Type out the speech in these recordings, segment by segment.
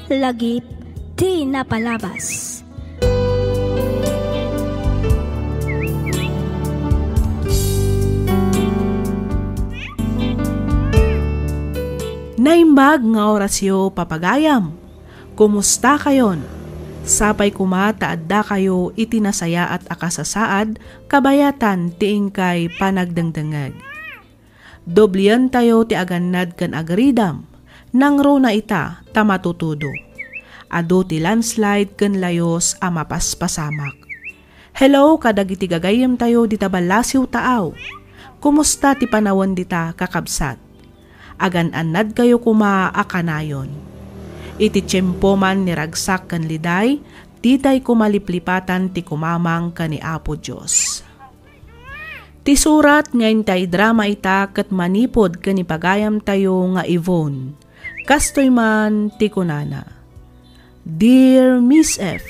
lagip ti napalabas. Naimbag nga orasyo papagayam. Kumusta kayon? Sapay kumataadda kayo itinasaya at akasasaad kabayatan tiing kay panagdangdangag. Doblian tayo ti agannad kan agaridam, nang ro na ita tamatutudo. Ado ti landslide kan layos a mapaspasamak. Hello kadagiti gagayem tayo di tabalasiw taaw. Kumusta ti panawan dita kakabsat? Agan-anad kayo kumaakanayon. Iti tiyempo man niragsak kan liday, titay kumaliplipatan ti kumamang kani Apo Diyos. Ti surat ngayon tay drama ita kat manipod kanipagayam tayo nga Yvonne. Kastoy man ti kunana. Dear Miss F,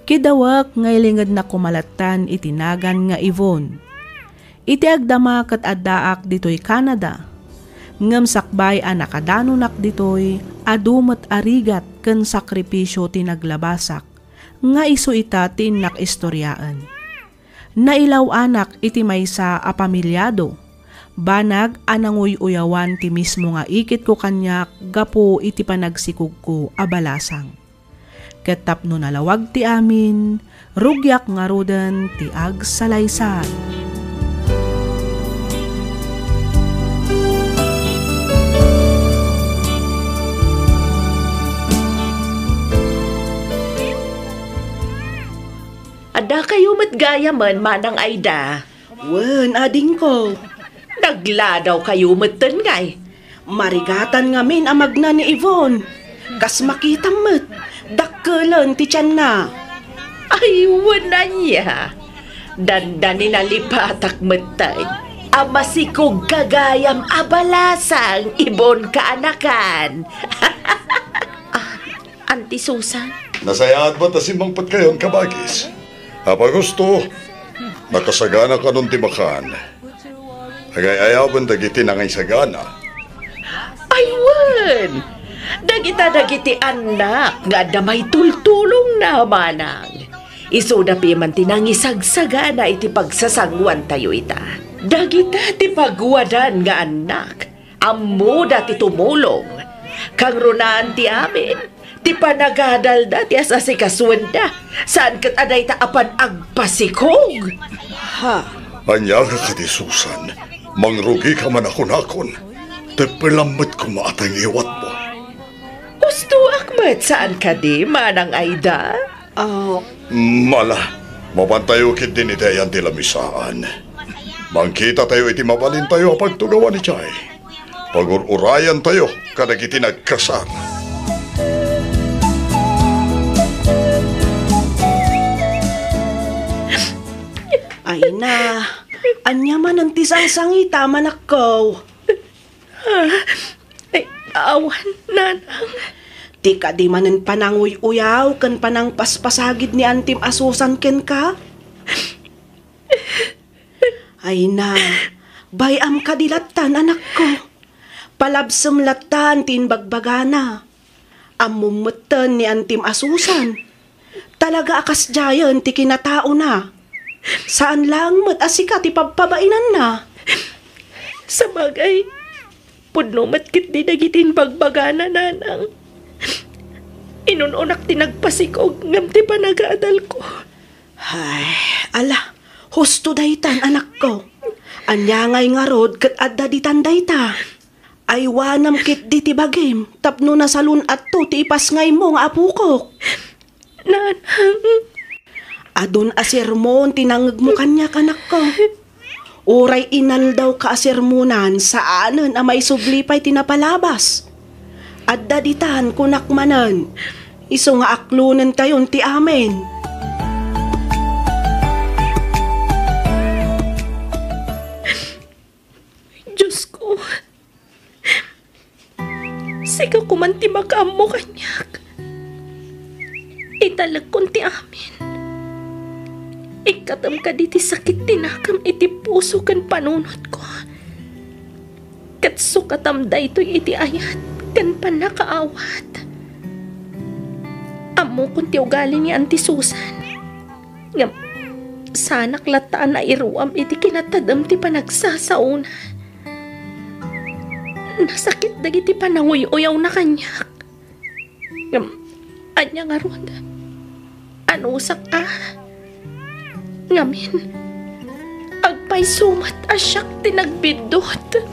kidawak ngaylingad na kumalatan itinagan nga Yvonne. Iti agdama kat addaak ditoy Canada. Ngam sakbay a nakadanunak ditoy adumat arigat ken sakripisyo tinaglabasak nga iso ita tinak istoryaan. Nailaw anak iti maysa a pamilyado. Banag ananguy uyawan ti mismo nga ikit ko kanyak gapo iti panagsikog ko abalasang. Ketapno nalawag ti amin, rugyak nga rodan ti agsalaysay. Ada kayo matgaya man, Manang Aida. Wen, ading ko. Nagladaw kayo matan ngay. Marigatan nga min amag na ni Yvonne. Kas makita met, dakkelan ti tiyan na. Ay, wala niya. Dandanin na lipatak matay. Amasikog kagayam abalasang ibon kaanakan. Auntie Susan? Nasayaan ba tasimang pat kayon kabagis? Apa gusto, nakasagana ka nun timakan. Agay-ayawan dagiti na ngay sagana. Aywan! Dagiti anak nga damay tultulong na manang. Iso na piman tinangisagsagana iti pagsasangwan tayo ita. Dagita ti pagwadan nga anak. Ammo dati tumulong. Kang runaan ti amin. Ti panagadal da ti asasikaswan da. Saan kat aday taapan agpasikog? Ha? Anya ka di Susan, mangrugi ka man akon-akon. Tepelamat ko maatang iwat mo. Gusto akmat saan ka di, Manang Aida? Mala, mabantayo kit din itayan ti lamisaan. Mangkita tayo iti mabalin tayo pagtugawan ni Chay. Pagururayan tayo kadagiti nagkasal. Ay na, anya man ang tisang-sangita manak ko. Ay, awan, Nanang. Di ka di manan pananguy-uyaw kan panang paspasagid ni Antim Asusan ken ka? Ay na, bayam kadilatan anak ko. Palabsam latan tinbagbagana. Amumutan ni Antim Asusan. Talaga akas jayan ti kinatao na. Saan lang mat asika ti pagpabainan na? Sa bagay, pudno matkit di dagitin bagbagana, Nanang. Inununak tinagpasikog ngam ti panagaadal ko. Ay, ala, husto daytan anak ko. Anya ngay nga rod kat adda ditan dayta. Ay wanam kit di ti bagim, tapno na salun at to ti ipas ngay mo nga apukok. Nanang. Adun asirmon tinangag mo kanya kanak ko. Uray inal daw ka asirmonan saanan amay sublipay tinapalabas. Adda ditan kunak manan. Iso nga aklunan tayon ti amen. Diyos ko. Siga kuman ti makam mo kanyak. Italag kon ti amin. Ikatam ka di ti sakit tinakam iti puso kan panunot ko. Katso katam da ito'y iti ayat kan panakaawat. amo kung ti ugali ni Auntie Susan. Ngam, sana klataan na iruam iti kinatadam ti panagsasauna. Nasakit dagiti pananguy-uyaw na kanyak. Ngam, anya nga ron. Ano sak ngamin, agpay sumat asyak tinagbidot.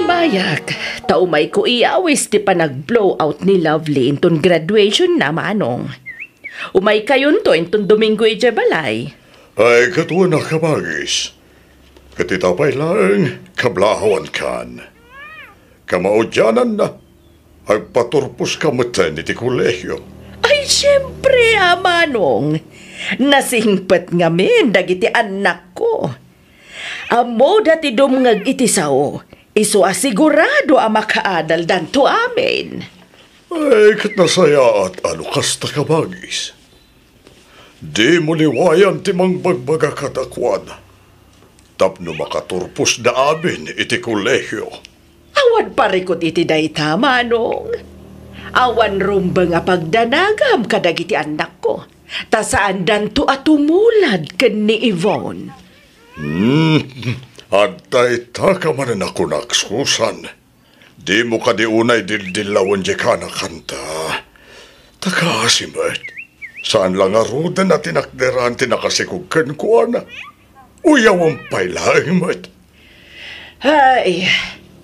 Mayak, taumay ko iawis ti panag-blowout ni Lovely inton graduation na manong. Umay kayon to inton Domingo ije balay. Ay, katuwa na kamagis. Katitapay lang, kablahawan kan. Kamaudyanan na, agpaturpos kamutan iti kolehyo. Ay, siyempre, manong. Nasingpat ngamin dagiti anak ko. Amo dati dumngag iti sao. Iso asigurado ang makaadal danto amin. Ay, kat nasaya at ano kasta kabagis. Di mo liwayan timang bagbaga kadakwan. Tapno makaturpos na amin iti kolehyo. Awan parikot iti dayta, manong. Awan rumba nga pagdanagam kadagiti anak ko. Ta saan danto at tumulad ken ni Yvonne. Antay ta ka man ako naksusan. Di mo ka di unay dildilawan di ka na kanta. Takasimat. Saan lang arudan na tinakderan tinakasikugkan ko ana. Uyawang pailahimat. Ay,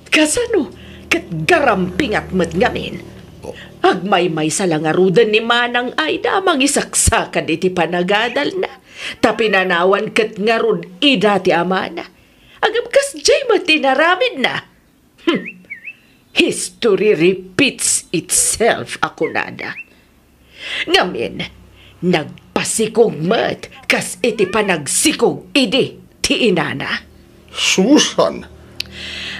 kasano kat garamping at mat ngamin. Agmay-may sa lang arudan ni Manang ay damang isaksakan iti panagadal na. Tapinanawan kat ngarud ida ti amana. Agapkas jay matinaramid na. History repeats itself, ako nada. Ngamin, nagpasikog mat, kas iti panagsikog idi ti inana. Susan?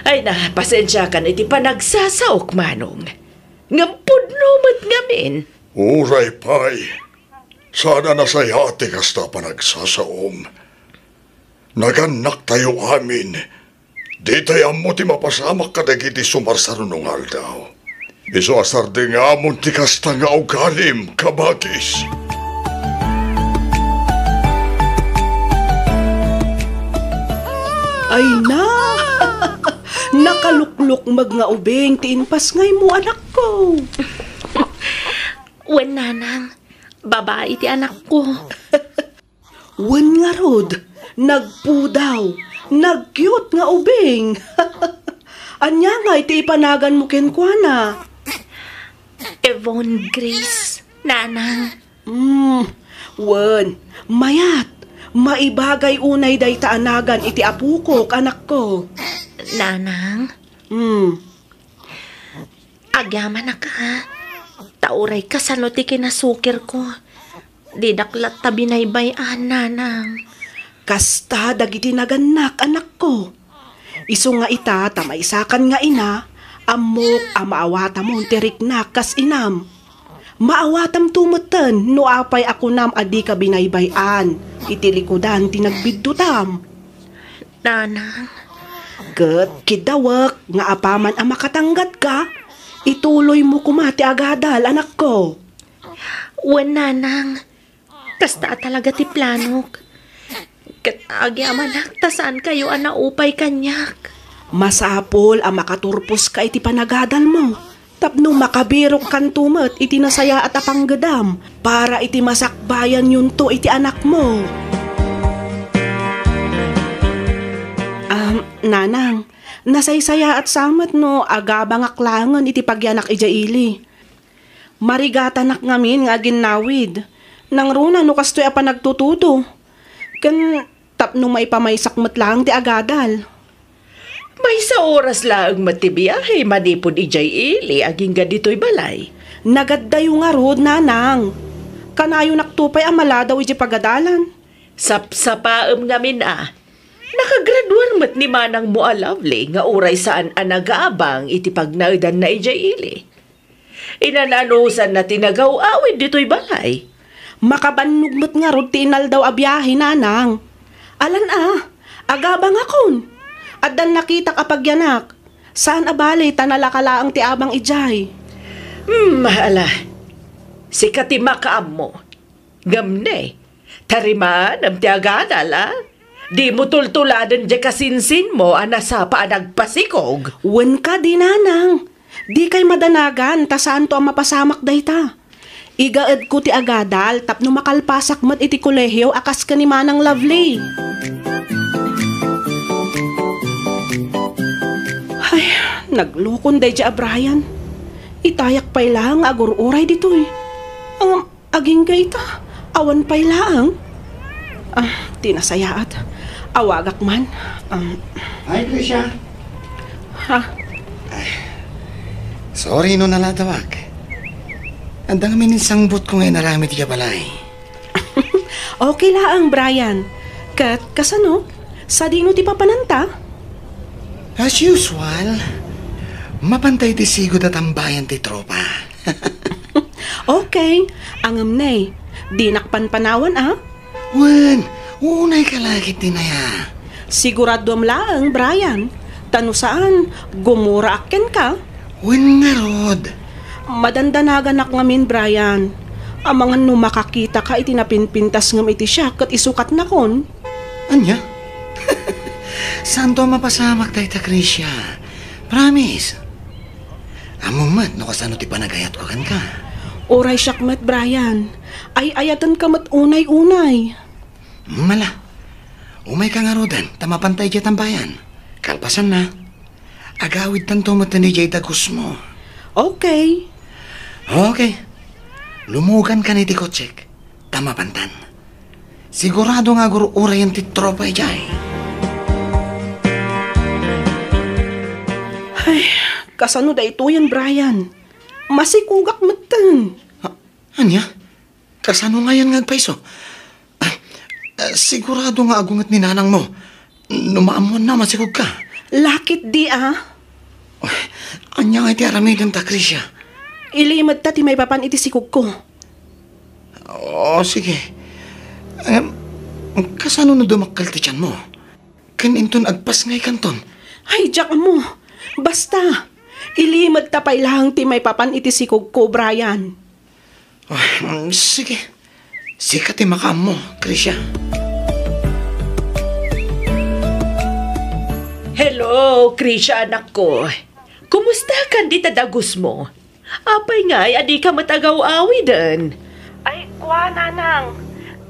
Ay na, pasensya kan iti panagsasaok, manong. Ngampod mat ngamin. Uray pay. Sana nasayate kasta panagsasaom. Naganak tayo amin. Di tayo mo ti mapasamak kadagiti sumarsarunong aldaw. Iso asar di nga amon ti kasta nga ugalim, kabagis. Ay na! Nakaluklok mag nga ubeng ti inpas ngay mo anak ko. Wen nanang, babae ti anak ko. Wen nga rod. Nagpudaw, nag-cute nga ubing. Anya nga iti ipanagan mo kenkwana. Yvonne Grace, nanang. Wen, mayat, maibagay unay day taanagan iti apukok anak ko. Nanang? Agyaman na ka. Tauray ka sa ti kinasukir ko. Di daklat tabi na ibayan, nanang. Kasta dagiti naganak anak ko. Iso nga ita tamaisakan nga ina, amok maawata mo tiriknak kas inam. Maawatam tumutan no apay ako nam adi ka binaybayan, itilikodan tinagbiddutam. Nanang. Gat kidawak nga apaman ang makatanggat ka, ituloy mo kumati agadal anak ko. Wan nanang, kasta talaga ti planok. Katagyaman tasan kayo anaupay kanyak. Masapol ang makaturpos ka iti panagadal mo. Tapno makabirok kan tumet iti nasaya at apanggadam para iti masakbayan yun to iti anak mo. Nanang, nasaysaya at samat no agabang aklangan iti pagyanak ijaili. Marigatanak ngamin nga ginawid. Nang runa no kastoy apa nagtutudo. Kan tapno maipamaysak matlang ti agadal. May sa oras lang matibiyahe manipod ijay ili aging gadito'y balay. Nagaddayo nga rod, nanang. Kanayo naktupay amala daw iti pagadalan. Sapsapaam ngamin Nakagraduar mat ni Manang mo Lovely nga uray saan anagaabang iti pagnaudan na ijay ili. Inananusan na tinagaw awid dito'y balay. Makabanugmat nga rod tinal daw abiyahe, nanang. Alan agabang akon. Addan nakita kapag yanak. Saan abali tanalakalaang ti abang ijay? Mahala. Si katima kaam mo. Gamne. Tariman am ti agadal, ah. Di mo tultuladan di kasinsin mo sa paanagpasikog. Wen ka di nanang. Di kay madanagan ta saan to ang mapasamak dayta. Igaed ko ti agadal tapno makalpasak mat iti kolehiyo akas ka ni Manang Lovely. Ay, naglukon day di Brian. Itayak pay lang agur-uray ditoy. Ang aging gayta, awan pay lang. Tinasayaat. Awagak man. Ay, Krisha. Ha? Sorry no nalatawag. Andang minisang but ko ngayon narami tiya balay. Okay lang, Brian. Kasano? Sa dino ti papananta? As usual, mapantay ti sigod at tambayan ti tropa. Okay. Angam nay. Di nakpanpanawan, ah? Wen, unay ka lagi tinaya. Sigurado lang, Brian. Tano saan? Gumura akin ka? Wen nga rod. Madandanagan ngamin, Brian. Amangan no makakita ka itinapinpintas ngam iti siya kat isukat na kon. Anya? Saan to mapasamak tayo ta, Krisha? Promise. Amumat, no kasano ti panagayat ko kan ka. Oray syakmat, Brian. Ay ayatan ka mat unay-unay. Mala. Umay ka nga rodan, tamapantay dya tambayan. Kalpasan na. Agawid tanto mo ni Jay Dagus mo. Okay. Okay. Lumugan ka ni ti kotsek. Tamapantan. Sigurado nga guro urayan ti tropa jay. Ay, kasano da ito yan, Brian? Masikugak matan. Anya? Kasano nga yan ngagpaiso? Sigurado nga agungat ni nanang mo. Numaamon na masikog ka. Lakit di, ah? Anya nga iti aramidam ta, Krisha. Ilimad ta ti may papan iti sikog ko. Sige. Kasano na dumakal ti tiyan mo? Kaninton agpas ngay kanton. Ay, Jack mo. Basta. Ilimad ta pay lang ti may papan iti sikog ko, Brian. Sige. Sikat ti makam mo, Krisha. Hello, Krisha, anak ko. Kumusta ka di tadagus mo? Apay nga, adi ka matagaw-awi din. Ay, kwa, nanang.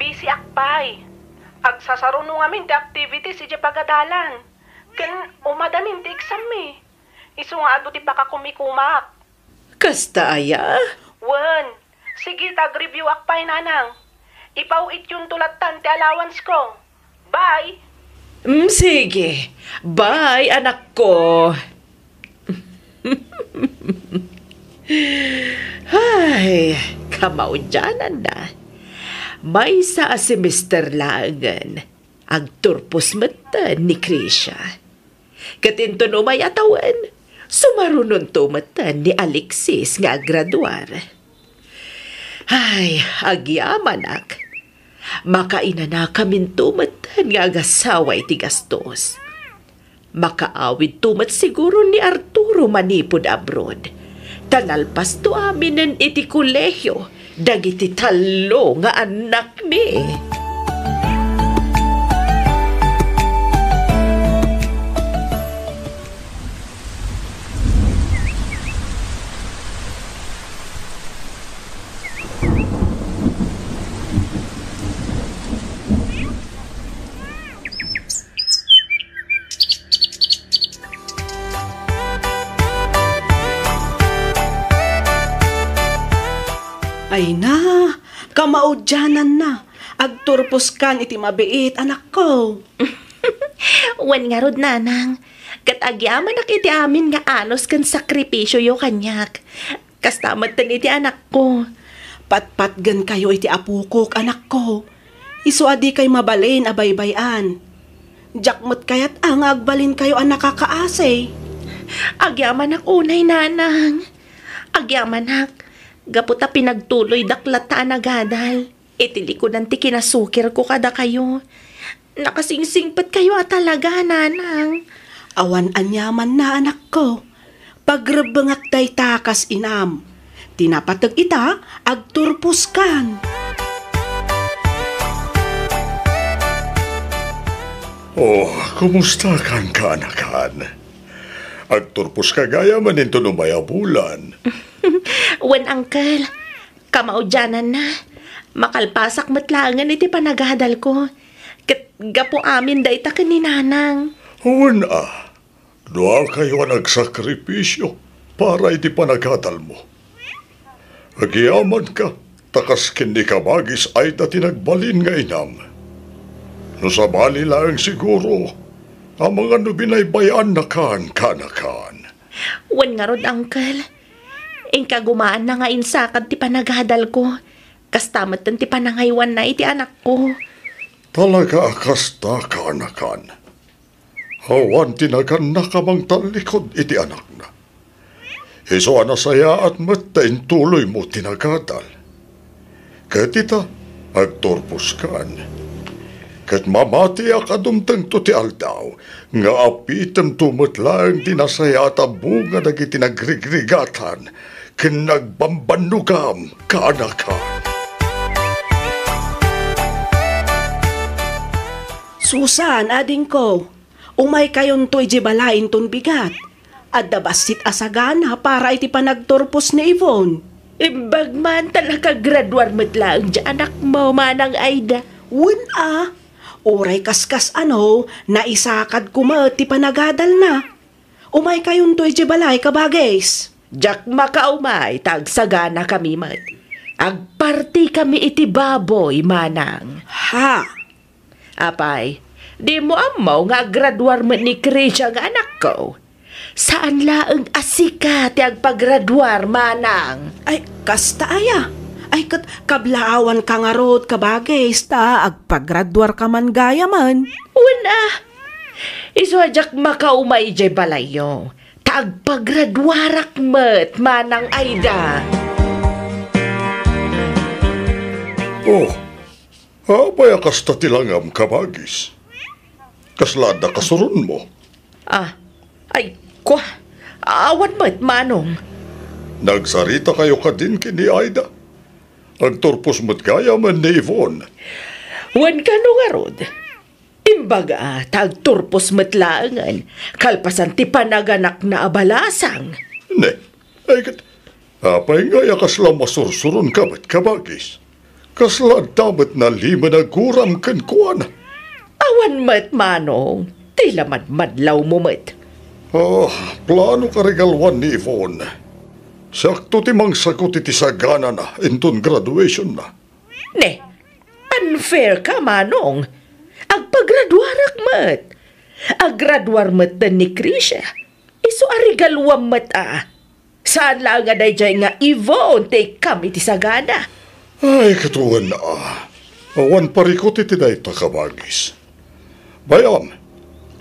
Busy akpay. Agsasarunong amin ti activity si pagadalan. Ken umadamin ti exam eh. Isu nga ado ti pakakumikumak. Kasta aya? Wen, sige tag-review akpay, nanang. Ipauit yung tulatan ti allowance ko. Bye! Sige. Bye, anak ko. Ay, kamaudyanan na. May sa semester langan agturpos mata ni Krisha. Katinto no may atawan, sumarunon to mata ni Alexis nga graduar. Ay, agyamanak. Makaina na kamin tumatan nga agasaway ti gastos. Makaawid tumat siguro ni Arturo manipod abroad. Tanalpas to aminen iti kolehyo, dagiti talo nga anak ni. Ay na, kamaudyanan na. Agturpos kan iti mabiit, anak ko. Wan nga rod, nanang. Katagyaman nak iti amin nga anos kan sakripisyo yo kanyak. Kastamat tan iti anak ko. Patpatgan kayo iti apukok, anak ko. Isu adi kay mabalin abaybayan. Jakmot kayat ang agbalin kayo ang nakakaasay. Agyaman nak unay, nanang. Agyaman nak. Gaputa pinagtuloy daklata nagadal. Itili ko nanti kinasukir ko kada kayo. Nakasingsingpat kayo talaga, nanang. Awan anyaman na anak ko. Pagrebengak day takas inam. Tinapatag ita, agturpuskan. Oh, kumusta kang kanakan? Agturpus ka gaya man into numaya bulan. Wen, Uncle. Kamaudyanan na. Makalpasak matlangan iti panagadal ko. Gapo amin da ita kaninanang. Huwag doa kayo nagsakripisyo para iti panagadal mo. Agiyaman ka, takas kini kabagis ay dati nagbalin nga inam. No sa bali lang siguro, ang mga nubinaybayan na kanakan. Wen nga rod, Uncle. Ingka gumaan na nga insakad ti panagadal ko. Kastamatan ti panangaywan na iti anak ko. Talaga akasta kanakan. Hawan tinagan na kamang talikod iti anak na. Iso anasaya at matain tuloy mo tinagadal. Katita, agturpos kan. Kat mamati akadumtang to ti aldaw, nga apitem tumatlang tinasaya at abunga nagiti nagrigrigatan, kinagbambanugam kaanakan. Susan, ading ko, umay kayon to'y jibalain ton bigat. At dabasit asagana para iti panagturpos ni Yvonne. Imbag man talaga graduar matlang di anak mo, Manang Aida. Uray kaskas naisakad kuma ti panagadal na. Umay kayon to'y jibalay kabagais. Jak makaumay, tagsagana kami mat. Agparti kami iti baboy, Manang. Ha? Apay, di mo amaw nga graduar mo ni Krisha nga anak ko. Saan laang asika ti agpagraduar, Manang? Ay, kasta aya. Ay, kablaawan ka nga rod kabagay, sta agpagraduar ka man gaya man. Una, iswadyak makaumay jay balayo. Tagpagraduarak met, Manang Aida. Oh, apay akasta tilangam kabagis. Kaslada kasurun mo. Ay, kwa, awan met, Manong. Nagsarita kayo ka din kini Aida. Agturpos mo't gaya man ni Yvonne. Wan ka no nga rod. Imbaga, tagturpos matlaangan, kalpasan ti panaganak na abalasang. Ne, ay apay nga kasla masursurun kabat kabagis. Kasla damat na lima na guram kan kuana. Awan met, Manong, tila madlaw mo met. Plano ka regalwan ni Yvonne. Sakto ti mang sagot iti sagana na inton graduation na. Ne, unfair ka, Manong. Agpagraduarak met. Aggraduar met na ni Krisha. Iso arigalwam met Saan lang nga dayjay nga Yvonne take kami iti sagana. Ay, katuwan na Awan parikot iti dayta kabagis. Bayam,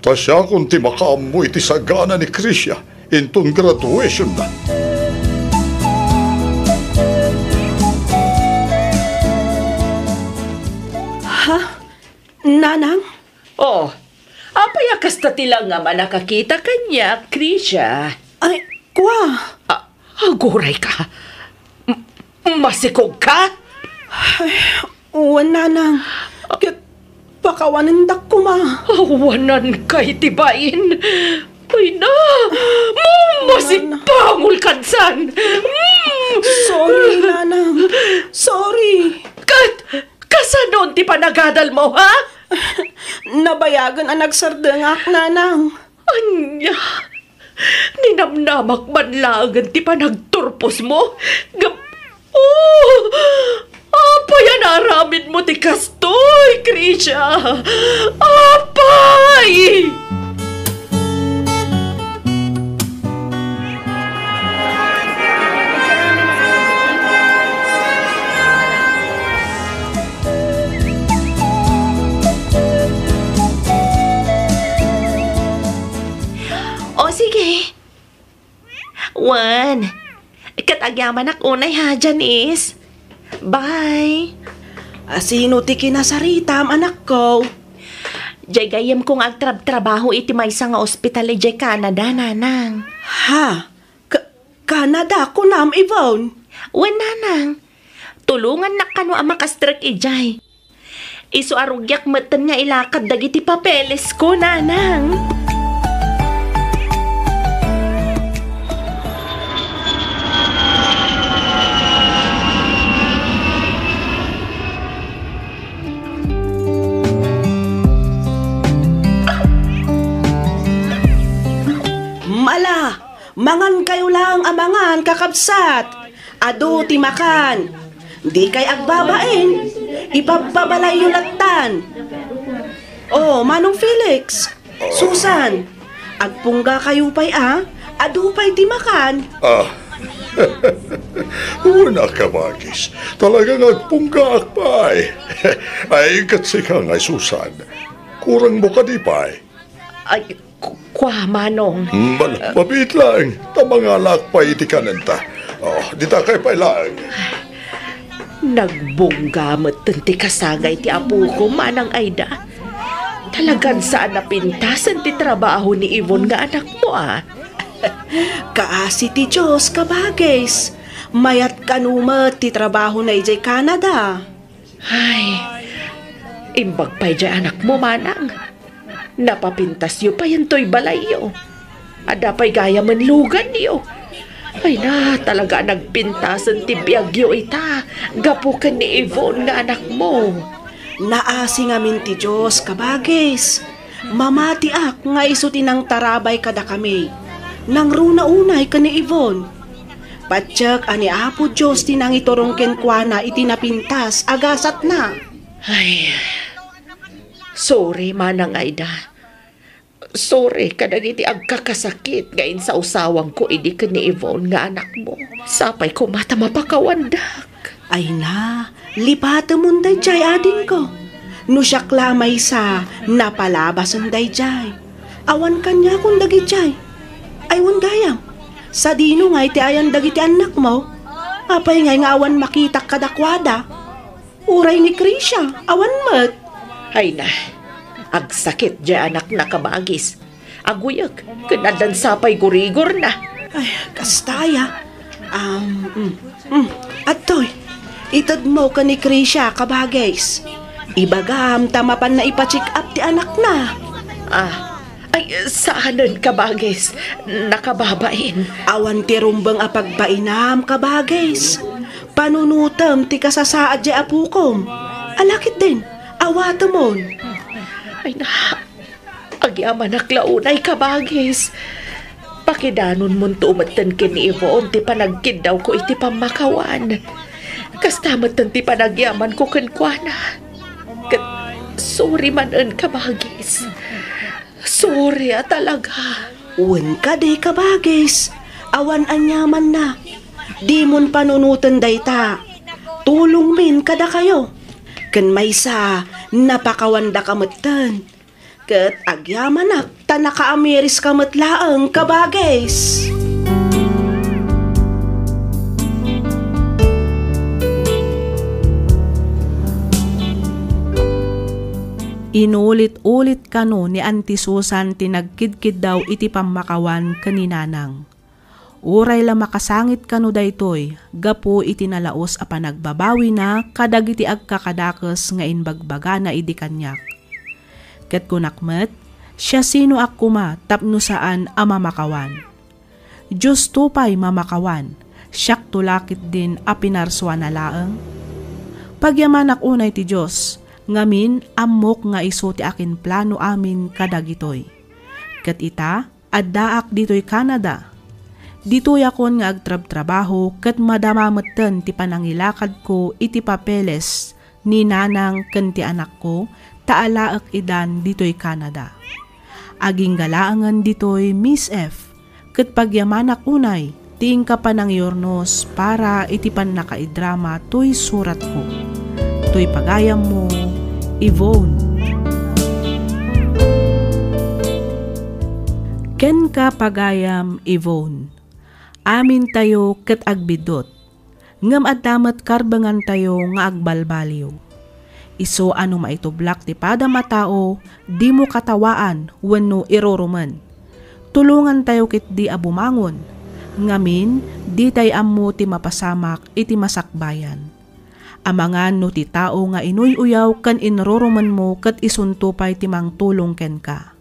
tasya kung ti makaamu iti sagana ni Krisha inton graduation na. Nanang? Apay akasta tila nga man nakakita kanya, Krisha. Ay, kwa? Aguray ka. Masikog ka? Ay, uwan nanang. Pakawanan dak ko ma. Awanan kay tibain. Ay na! Masikpangul kansan! Sorry, nanang. Sorry. Kasanon ti panagadal mo, ha? Nabayagan ang nagsardangak, nanang. Anya, ninamnamak man lagan ti panagturpos mo? Apay anaramin mo ti kastoy, Krisha! Apay! Sige. Wan. Katagyaman ak unay ha, Janice. Bye. Sino ti kinasaritam, anak ko? Jay gayam kong agtrab-trabaho iti maysa nga ospital jay Canada, nanang. Ha? Canada ko nam, Yvonne? Wen, nanang. Tulungan na kano ang makastrak ijay. Isu arugyak matan nga ilakad dagiti papeles ko, nanang. Mala, mangan kayo lang amangan kakabsat. Ado ti makan. Di kay agbabain. Ipababalay yung latan. Oh, Manong Felix. Susan. Agpungga kayo pa'y Ado pa'y ti makan. Una ka, Magis. Talagang agpungga akpay. Ay, katsi ka nga, Susan. Kurang mo ka di pa'y. Ay, kwa, Manong. Mabit lang. Tamangalak pa iti kanenta. Dita kay pa lang. Nagbunggamot ti kasagay ti apo ko, Manang Aida. Talagang saan napintasan ti trabaho ni Yvonne nga anak mo, Kaasi ti Diyos kabagis. Mayat kanumat ti trabaho na ijay Canada. Ay, imbag pa'y jay anak mo, Manang. Napapintas yu pa yan to'y balayo. Ada pa'y gaya manlugan niyo. Ay na, talaga nagpintasan ti biyagyo ita. Gapukan ni Yvonne nga anak mo. Naasi ngamin ti Diyos kabagis. Mamati ak nga iso tinang tarabay kada kami. Nang runa-unay ka ni Yvonne. Patsak ani Apo Diyos tinang iturong kenkwana itinapintas agasat na. Ay, sorry, Manang Aida. Sorry, kadagiti agkakasakit gayon sa usawang ko idi ka ni Yvonne nga anak mo. Sapay ko mata mapakawandak. Ay na, lipata mo dayjay adin ko. No siya klamay sa napalabas ang dayjay. Awan kanya kung dagijay. Aywan gayam, sa dino nga iti ayan dagiti anak mo. Apay nga awan makita kadakwada. Uray ni Krisha, awan mat. Ay na, agsakit dya anak na kabagis. Aguyag, kanadan sapay gurigor na. Ay, kastaya. Atoy, itad mo ka ni Krisha kabagis. Ibagam tamapan na ipa-check up ti anak na. Ay, saanan kabagis? Nakababain. Awan ti rumbang apagbainam kabagis. Panunutam ti kasasaad di apukom. Alakit din, awatamon. Ay na, agyaman naklaunay kabagis. Pakidanon mo tumatan kini Yvonne ti panagkid daw ko iti pamakawan. Kastamatan ti panagyaman ko kenkwana. Sorry manan kabagis. Sorry talaga. Uwan ka di kabagis. Awan anyaman na. Di mon panunutan dayta. Tulong min kada kayo. Ken maysa napakawanda kamatan. Ket agyaman ta naka-ameris kamatlaang kabagis. Inulit-ulit kano ni Auntie Susan tinagkidkid daw iti pamakawan kaninanang. Uray la makasangit kano daytoy, gapo iti nalaos a panagbabawi na kadag iti agkakadakes nga inbagbaga na idi kanyak. Ket kunakmet, siya sino akkuma tapno saan a mamakawan. Diyos tupay mamakawan, siyak tulakit din a pinarswa na laeng. Pagyaman unay ti Diyos, ngamin amok nga iso ti akin plano amin kadagitoy. Ket ita, addaak ditoy Canada. Ditoy akon nga agtrab-trabaho ket madamameten ti panangilakad ko iti papeles ni nanang ken ti anak ko taalaak idan ditoy Canada. Aging galaangan ditoy Miss F. Ket pagyamanak unay, tiing ka pa ng yornos para iti pan nakaidrama toy surat ko. Toy pagayam mo, Yvonne. Ken ka pagayam, Yvonne. Amin tayo ket agbidot. Ngam addamat karbangan tayo nga agbalbaliw. Iso ano maitublak ti pada matao, di mo katawaan wenno iroruman. Tulungan tayo kit di abumangon. Ngamin, di tay ammo ti mapasamak iti masakbayan. Amangan no ti tao nga inuy-uyaw kan inroruman mo kat isuntupay ti mangtulong ken ka.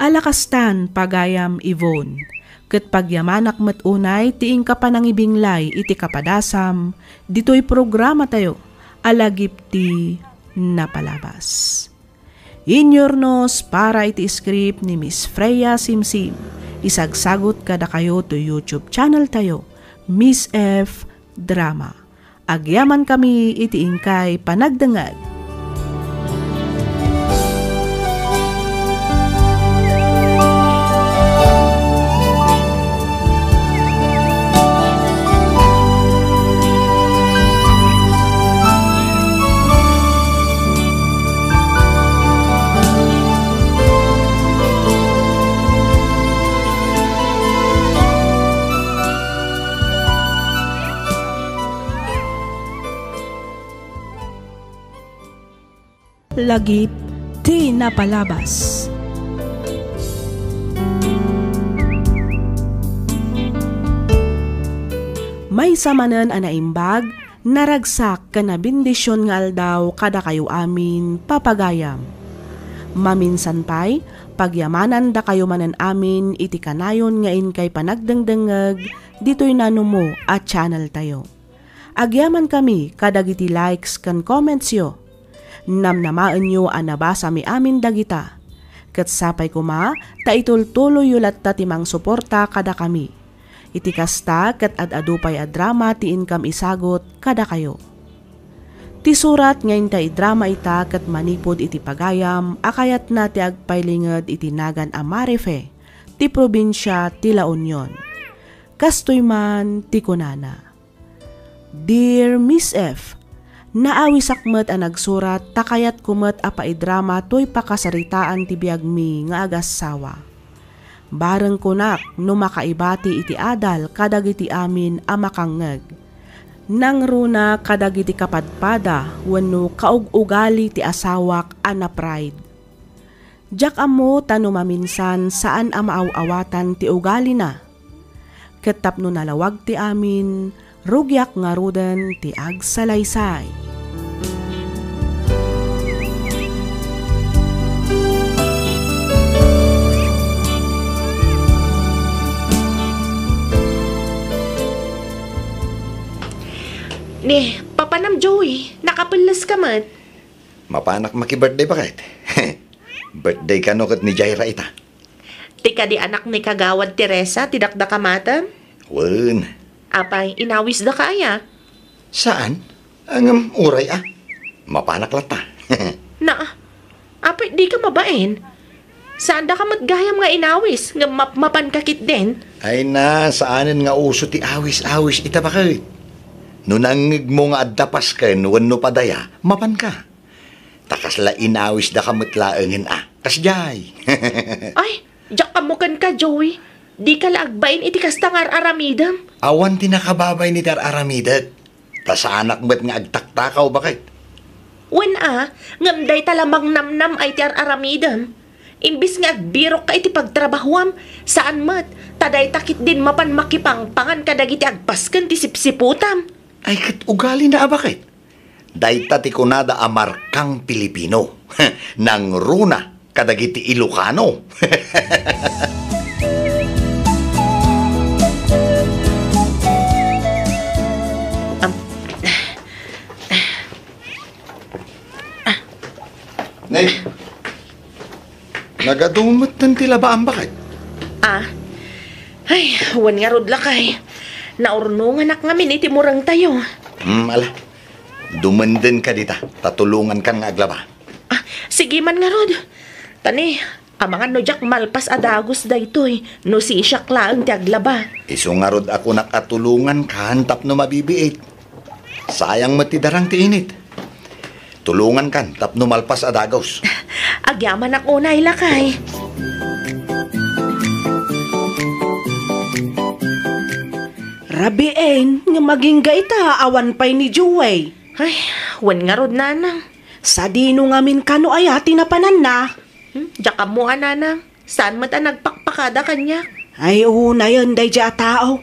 Alakastan pagayam Yvonne, kat pagyamanak met unay tiing ka panangibinglay iti kapadasam, dito'y programa tayo, alagip ti napalabas. Inyornos para iti script ni Miss Freya Simsim, isagsagot kada kayo to YouTube channel tayo, Miss F Drama. Agyaman kami iti ingkay panagdangag. Lagip ti napalabas. May samanan anaimbag, naragsak ka na bindisyon nga aldaw kada kayo amin papagayam. Maminsan pa'y, pagyamanan da kayo manan amin iti kanayon ngain kay panagdangdangag, dito'y nanumo at channel tayo. Agyaman kami kadagiti likes kan comments yo. Namnamaan nyo anabasa mi amin dagita. Kat sapay kuma, ta itultuloy yulat ta timang suporta kada kami. Iti kasta kat adadupay a drama ti income isagot kada kayo. Ti surat ngayon ta drama ita kat manipod iti pagayam, akayat na ti agpailingad iti nagan a Marife, ti probinsya ti La Union. Kastoy man ti kunana. Dear Miss F, naawisakmet a nagsurat takayat kumet a paidrama toy pakasaritaan ti biagmi nga agassawa. Bareng kunak no makaibati iti adal kadagiti amin a makangeg. Nang runa kadagiti kapadpada wenno kaug-ugali ti asawak a na pride. Jak amo tano maminsan saan a maaw-awatan ti ugali na. Ket tapno nalawag ti amin, rugyak nga ruden ti agsalaysay. Ni, papanam Joey, nakapulas ka man. Mapanak maki-birthday ba kahit? Birthday ka no kat ni Jaira ita. Tika di anak ni Kagawad Teresa, tidakda ka mata? Wen. Apay, inawis da kaya? Saan? Ang uray Mapanak lata. Na, apay di ka mabain. Saan da ka matgayam nga inawis, nga mapankakit din? Ay na, saanin nga uso ti awis-awis ita ba kahit? Nunangig mo nga addapas ka, nuwan no padaya, mapan ka. Takas la inawis da kamatlaangin kasjay. Ay, jak kamukan ka, Joey. Di ka laagbain iti kastangar aramidam. Awan tinakababay ni tar aramidat. Tas anak mo't nga agtaktakaw bakit? Wen ngamday talamang namnam ay ti aramidam. Imbis nga agbirok ka iti pagtrabahuam, saan mat, taday takit din mapan makipangpangan kadagiti agpasken ti sipsiputam. Ay kat ugali na bakit? Dayta ti kunada amarkang Pilipino. Nang runa kadagiti Ilocano. Nay, nagadumot ng tilabaan bakit? Ay, wan nga rod lakay. Naurnungan ak nga miniti murang tayo. Ala, dumanden ka dita, tatulungan kan nga aglaba. Sige man nga rod. Tani, amangan no jak malpas adagos daytoy, no si isyak laang ti aglaba. Iso nga rod ako nakatulungan ka, hantap no mabibiit. Sayang matidarang ti init. Tulungan kan, tapno malpas adagos. Agyaman ako na ilakay. Rabiin, nga maging gaita, awan pa'y ni Joey. Ay, wan nga rod nanang. Sa dino ngamin kano ay tinapanan na. Diyak mo nanang. Saan mata nagpakpakada kanya? Ay una yun day dya tao.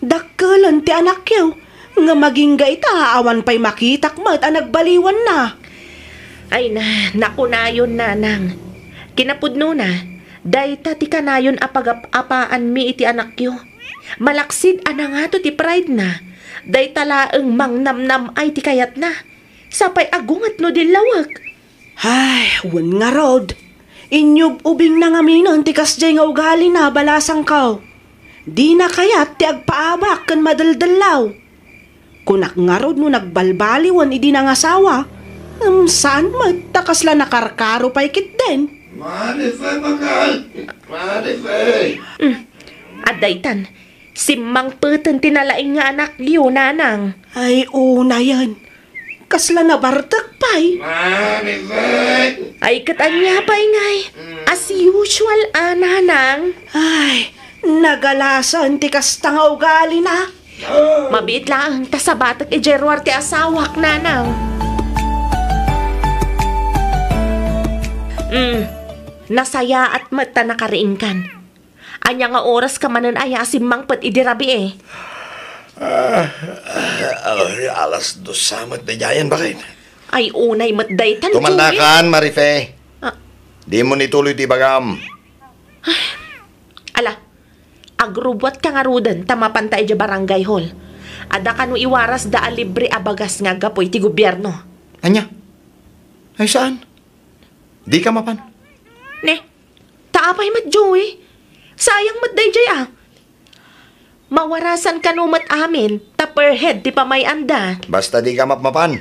Dakkelan ti anak yaw. Nga maging gaita awan pa'y makitak mat nagbaliwan na. Ay na, nakunayon nanang. Kinapudno na, dayta ti kanayon apag-apaan mi iti anak yo. Malaksid ana nga to ti pride na. Dayta laeng mangnamnam ay ti kayat na. Sapay agungat no din lawag. Ay, wan nga rod. Inyub ubing na nga minon ti kasjay nga ugali na balasang kao. Di na kayat ti agpaabak kan madaldalaw. Kunak nga rod no nagbalbaliwan idi na nga sawa. Saan magtakas la nakarkaro pa'y kit din? Marife, bakal! Marife! Adaytan, si Mang Peten tinalaing nga anak yo nanang. Ay, una yan. Kasla na bartak pa'y. Marife! Ay katanya pa ingay. As usual nanang. Ay, nagalasan ti kasta nga ugali na. Mabit lang ta sa batak Jerwar ti asawak nanang. Nasaya at mata nakariingkan. Anya nga oras ka manan aya si Mang Pet idirabi eh. Alas 2 samat na jayan, bakit? Ay unay matdaytan. Tumandakan, Marife. Di mo nituloy ti bagam. Ala, agrubot ka nga rudan tamapantay di barangay hall. Ada ka no iwaras da libre abagas nga gapoy ti gobyerno. Anya? Ay saan? Di ka mapan. Ne, taapay mat Joey. Sayang mat dayjay Mawarasan ka no mat amin, ta per head ti pamay anda. Basta di ka mapan.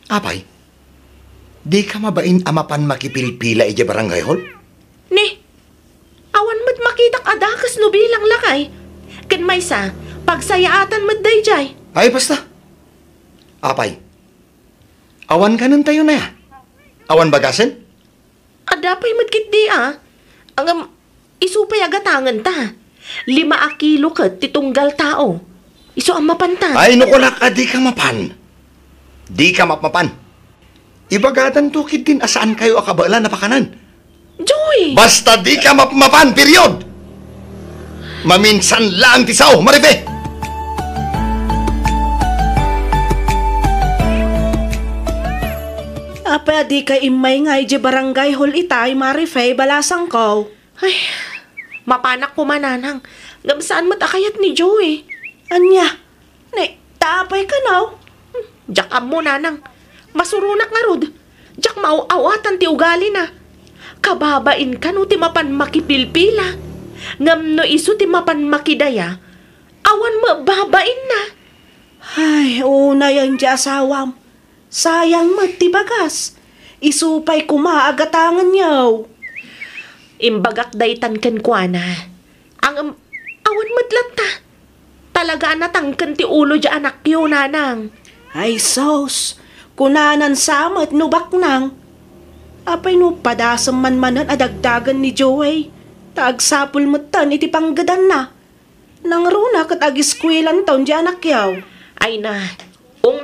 Apay, di ka mabain amapan makipilpila ije barangay hall? Ne, awan mat makitak adakas no bilang lakay. Ken may sa, pagsayaatan mat dayjay. Ay basta. Apay, awan ka nun tayo na ya. Awan bagasin? Adapay mat kit di Ang isupay agatangan ta. 5 kilo kat titunggal tao. Iso ang mapanta. Ay nukulak ka, di ka mapan. Di ka mapapan. Ibagatan tukid din asaan kayo akabala na pakanan. Joy! Basta di ka mapan, period! Maminsan lang tisaw, Marife! Apa di ka imay nga ije barangay hall itay, Marife, balasang ko. Ay, mapanak ko mananang. Gamsaan mat akayat ni Joey. Anya, ne, tapay ka now. Diyak mo nanang. Masurunak nga rod. Diyak mauawatan ti ugali na. Kababain ka no ti mapan makipilpila. Ngam no iso ti mapan makidaya. Awan mababain na. Ay, una yan di asawam. Sayang magtibagas. Isupay kumaagatangan yaw. Imbagak daytan ken kuana. Ang awan madlata. Talaga natangken ti ulo di anak yo nanang. Ay sos, kunanan samat no baknang. Apay no padasam man adagdagan ni Joey. Taagsapul mutan iti panggadan na. Nang runa kat agiskwilan taon di anak yaw. Ay na,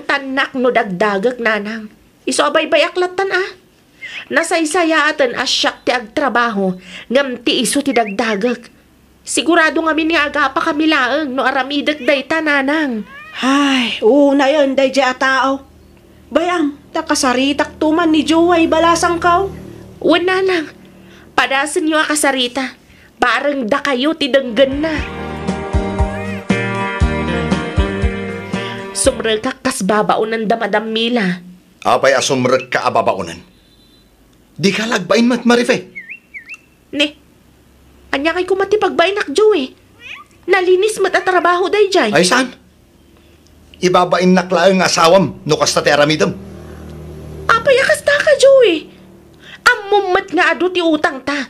tanak no dagdagak nanang. Iso abay-bay aklatan Nasaysayaatan asyak ti agtrabaho ngam ti iso ti dagdagak. Sigurado nga ni aga pa kami laeng no aramidak dayta nanang. Ay, una yan day di tao. Bayam, takasaritak tuman ni Joey balasang kaw. Wala lang, padasan niyo akasarita. Parang da kayo ti danggan na. Sumragak kas babaon ng damadamila. Apay asumrag ka ababaunan. Di ka lagbain mat, Marife. Ne, anya kay kumati pagbainak Joey. Nalinis mat at trabaho day jay. Ay saan? Ibabain naklaang asawam no kasta ti aramidam. Apay akasta ka Joey. Amumat nga ado ti utang ta.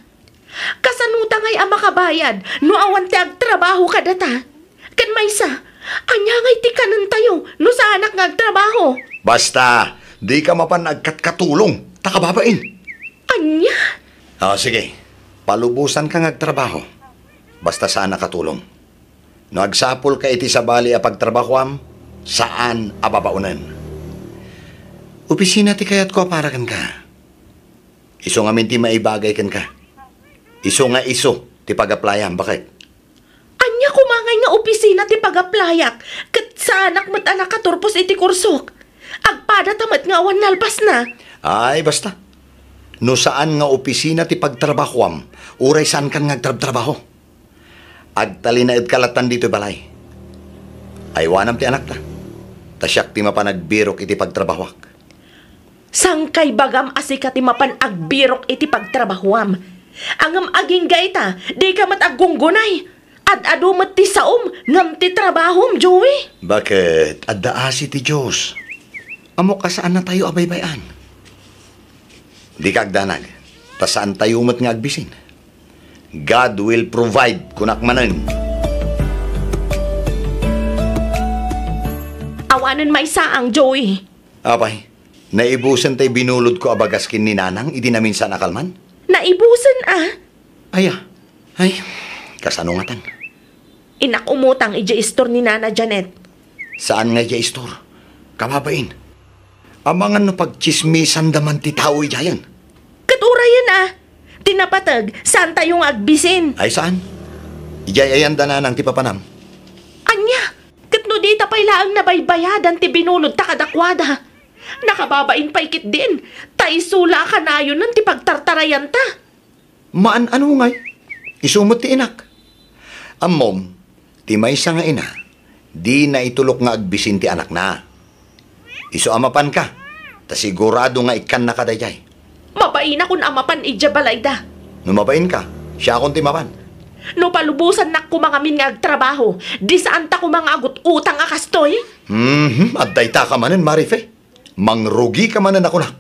Kasanutang ay makabayad no awan ti agtrabaho kada ta. Kan maysa, anya ngay ti kanan tayo no sa anak nga agtrabaho. Basta, di ka mapan agkat-katulong. Takababain. Anya? Sige. Palubusan ka ngagtrabaho. Basta saan nakatulong. Nagsapol ka iti sa bali a pagtrabahoam, saan ababaunan. Opisina ti kayat ko para kan ka. Iso nga minti maibagay kan ka. Iso nga iso ti pag-applyan. Bakit? Anya kumangay nga opisina ti pag-aplayak. Kat sa anak mat anak katurpos iti kursok. Agpada tamat nga awan nalpas na. Ay, basta. No saan nga opisina ti pagtrabahoam, uray saan kan nga agtrabaho. Agtalinaid kalatan dito balay. Ay, wanam ti anak ta. Tasyak ti mapanagbirok iti pagtrabahwak. Sangkay bagam asika ti mapan agbirok iti pagtrabahuam. Angam aging gaita, di ka mat aggunggunay. Ad-ado mat ti saom, ngam ti trabahom, Joey. Bakit? Addaasi ti Diyos. Amo ka saan na tayo abaybayan? Di ka agdanag. Ta saan tayo mat nga agbisin? God will provide kunak manan. Awanan may saang, Joey. Apay, naibusan tay binulod ko abagaskin ni Nanang, idi namin sa nakalman? Naibusan Ay, kasanungatan. Inak umutang ija istor ni Nana Janet. Saan nga iya istor? Kababain. Amangan no pagchismisan daman ti tao ijayan. Katurayan Tinapatag, saan tayong agbisin? Ay saan? Ijayayan da Nanang ti papanam. Anya, katno di tapay laang nabaybayadan ti binulod ta kadakwada. Nakababain pa ikit din. Taisula ka na yun ng ti pagtartarayan ta. Maan-ano ngay? Isumot ti inak. Amom, ti maysa nga ina, di na itulok nga agbisin ti anak na. Iso amapan ka, ta sigurado nga ikan na kadayay. Mabain akong amapan ija balayda. Numabain ka, siya akong timapan. No palubusan na kumangamin nga agtrabaho, di saan ta kumangagot utang akastoy? Adday ta ka manen, Marife. Mangrugi ka manen ako nak.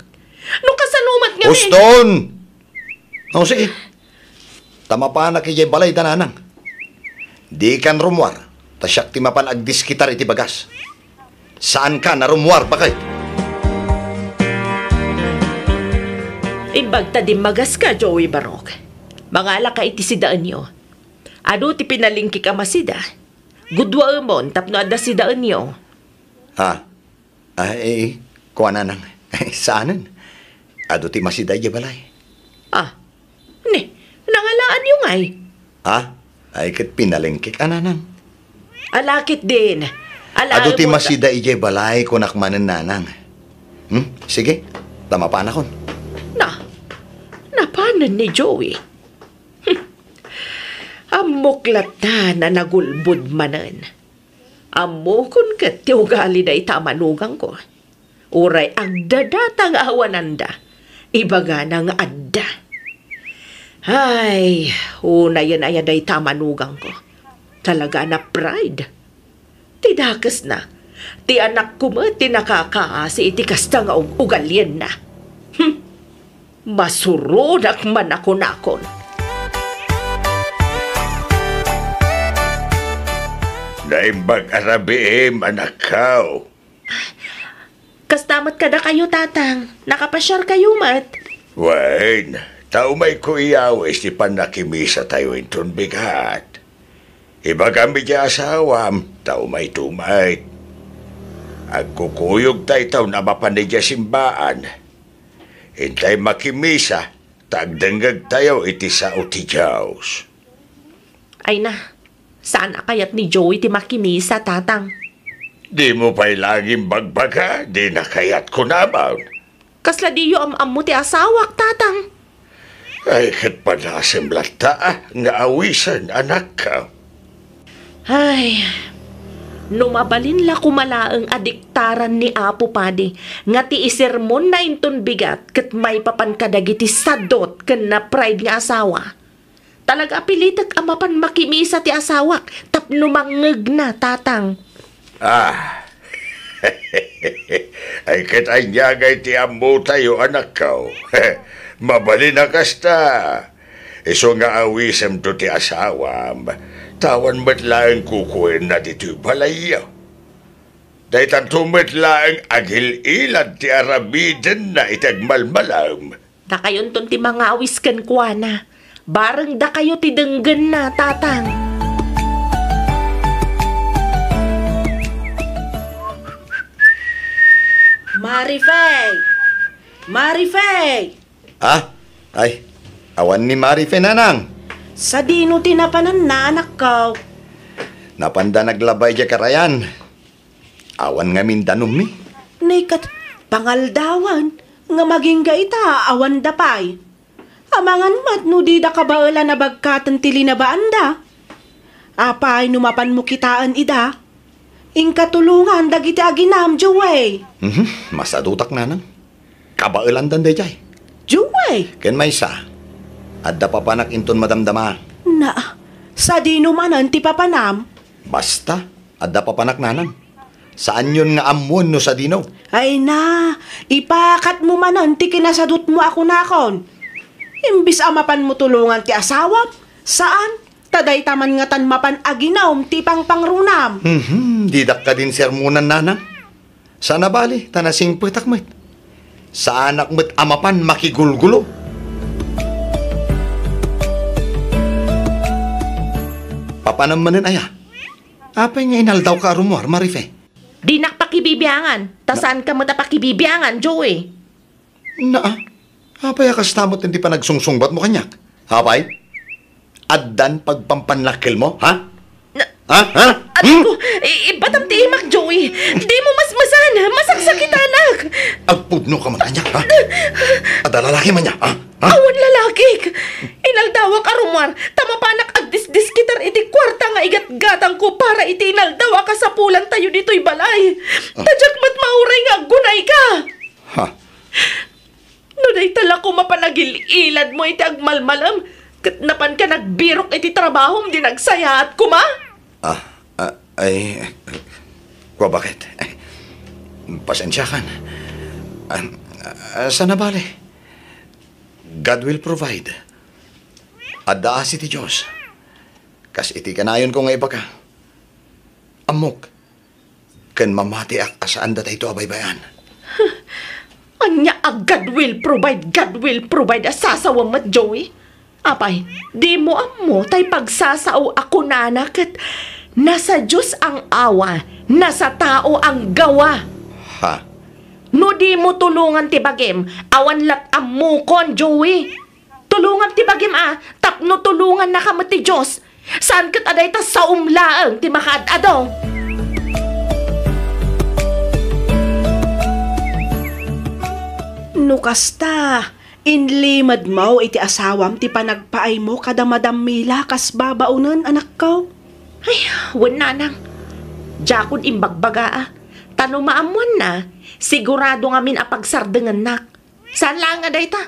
No kasanumat nga Uston! O sige. Tama pa na kaya balay dananang. Di kan rumwar, ta siyak timapan agdiskitar iti bagas. Saan ka na rumwar, bakit? Imbagta di magas ka, Joey Barok. Mangala ka iti sidaan nyo. Ado ti pinalingki ka masida. Gudwa umon, tapno ada sidaan nyo. Kuha na nang. Saanan? Ado ti masida iya balay. Nangalaan yung ay. Ay kat pinalingkik ananang. Alakit din. Ado ti masida iya balay kunak manen nanang. Sige, tama pa na kon. Napanan ni Joey. Amuklata na nagulbud manan. Amukon kat ti ugali na itamanugang ko. Uray agdadatang awananda. Ibaga ng adda. Ay, una yan ay aday tamanugang ko. Talaga na pride. Tidakas na. Ti anak ko mo, tinakakaasi iti kasta nga ugalien na. Masurudak man ako nakon. Naimbag arabim, anak kao. Kastamat kada kayo, tatang. Nakapasyar kayo, mat. Wain, tao may kuyawis ti panakimisa tayo inton bigat. Iba kami di asawam, tao may tumay. Agkukuyog tayo tao na mapanidya simbaan. Hintay makimisa, tagdangag tayo iti sa uti Diyos. Ay na, saan akayat ni Joey ti makimisa, tatang? Di mo pa'y laging bagbaga, di nakayat ko naman. Kasla di yo am mo ti asawak, tatang. Ay, kat panasim lata, nga awisan, anak ka. Ay, numabalin la kumalaang adiktaran ni Apo Padi, nga ti isermon na inton bigat, kat may papan kadagiti sadot, ken na pride nga asawa. Talaga apilitak amapan makimisa ti asawak, tapno mangeg na, tatang. Ay katanyagay ti ammo tayo anak ka. Mabali na kasta. Iso nga awisem to ti asawam. Tawan matlaang kukuin na dito'y balayaw. Dahil tantumit laang agil-ilad ti arabiden na itagmalmalam. Da kayon ton ti mga awis kan kuana. Barang da kayo ti denggen na, tatang. Marifay! Marifay! Ah, ay, awan ni Marife nanang. Sa dino tinapanan na anak ko. Napanda naglabay dya karayan. Awan nga mindanom mi. Nikat, pangaldawan, nga maging gaita, awan dapay. Amangan mat, no di da kabaala na bagkatan tili na baanda. Apay, numapan mo kitaan ida. Ingkatulungan, dagiti aginam, Joway. Masadutak nanang. Kabailan danday jay. Joway? Ken may isa. Adda pa panak inton madamdama. Na, sa dino manan ti papanam. Basta, adda pa panak nanang. Saan yun nga amon no sa dino? Ay na, ipakat mo manan ti kinasadot mo ako nakon. Imbis amapan mo tulungan ti asawam, saan? Taday taman nga tan mapan aginaom ti pangpangrunam. Didak ka din sermonan nanang. Sana bali, tanasing putak mo't. Sa anak mo't amapan makigulgulo. Papanamanin aya. Apay nga inaldaw ka rumor, Marife. Di nakpakibibiyangan. Tasaan ka mo tapakibibiyangan, Joey? Apay akastamot hindi pa nagsungsungbat mo kanyak. Apay? Addan pagpampanlakil mo, ha? Ko, batam ti imak, Joey. Di mo masmasan. Masaksakit, anak. Agpudno ka man kanyak, ha? Ada lalaki man niya, ha? Awan lalaki. Inaldawa ka rumar. Tama panak agdisdis kitar iti kwarta nga igat-gatang ko para iti inaldawa ka sa pulan tayo dito'y balay. Tadyak mat mauray nga gunay ka. Ha? Nuday tala ko mapanagil-ilad mo iti agmalmalam. Katnapan ka nagbirok iti trabaho di nagsaya at kuma. Bakit? Pasensya kan. Sana bale. God will provide. Adda si ti Diyos. Kas iti kanayon ko nga iba ka. Amok. Kan mamati asaan da tayo abay-bayan. Anya God will provide asasawa mat, Joey. Apay, di mo amo tay pagsasao ako na anak at nasa Diyos ang awa, nasa tao ang gawa. Ha? No di mo tulungan ti bagim, awan lat amukon, Joey. Tulungan ti bagim tapno tulungan na kamo ti Diyos. Saan kat aday ta sa umlaang ti makadado? Nukasta, inlimad mo iti asawam ti panagpaay mo kada madamila kas babaunan anak ko. Ay, wala nang. Jakod imbagbaga Tano maamuan na, sigurado nga min apagsardengan nak. Saan lang nga day ta?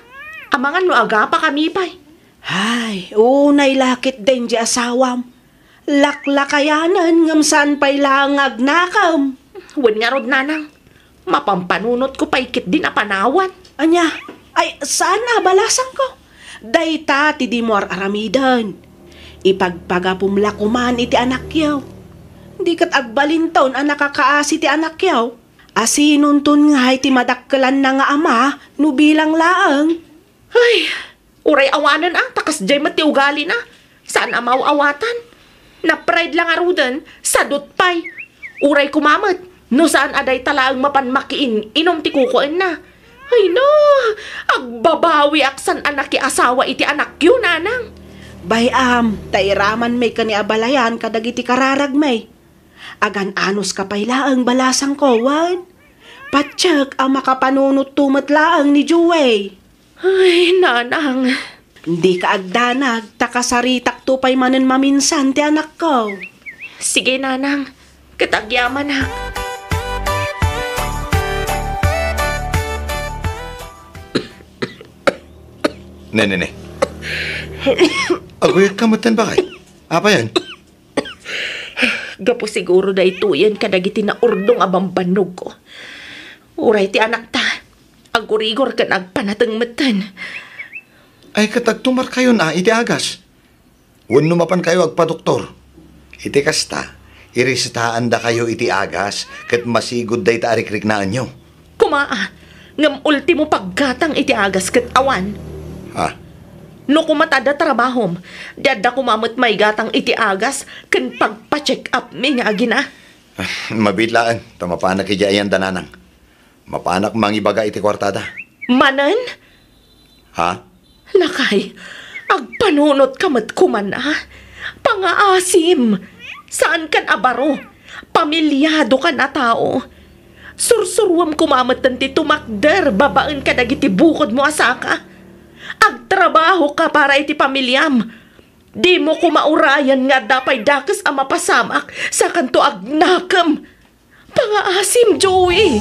Amangan no aga pa kami pa'y. Ay, unay lakit din di asawam. Laklakayanan ngam saan pa'y lang agnakam. Wan nga rod nanang. Mapampanunot ko paikit din apanawan. Anya, ay saan na balasan ko? Dayta ti di mo aramidan. Ipagpagapumlakuman iti anak yaw. Di kat agbalintaon ang nakakaasi ti anak yaw. Asinuntun nga iti madakkelan na nga ama, no bilang laang. Ay, uray awanan takas jay mati ugali na. Saan amaw awatan? Na-pride lang arudan, sadot pay. Uray kumamat, no saan aday talaang mapanmakiin, inom ti kukuin na. Ay no, agbabawi aksan anak ki asawa iti anak yun, anang. Bayam, tairaman may kaniabalayan kadagiti kararag may. Agan anos kapay laang balasang kowan. Patsak ang makapanunot tumat laang ni Juway. Ay, nanang. Hindi ka agdanag, takasaritak tupay manen maminsan ti anak ko. Sige, nanang. Katagyaman na. Ne. Aguyat kamutan ba kay? Apa yan? Gapo siguro da ito yan kadagiti na urdong abambanog ko. Uray ti anak ta. Agurigor ka nagpanatang matan. Ay katagtumar kayo na iti agas. Wan numapan kayo agpa-doktor. Iti kasta, irisitahan da kayo iti agas kat masigod da ita arikrik-naan nyo. Kumaa, ngam ultimo paggatang iti agas kat awan. Ha? No kumatada trabahom, dada kumamot may gatang iti agas kan pagpa-check up mi nga agina. Mabitlaan, tamapanak iti ayan dananang. Mapanak mangibaga iti kwartada. Manan? Ha? Lakay, agpanunot kamat kuman Pangaasim. Saan kan abaro? Pamilyado ka na tao. Sursurwam kumamatan ti tumakder, babaan ka dagiti bukod mo asaka. Agtrabaho ka para iti pamilyam. Di mo kumaurayan nga dapay dakas ang mapasamak sa kanto agnakam. Pangaasim, Joey.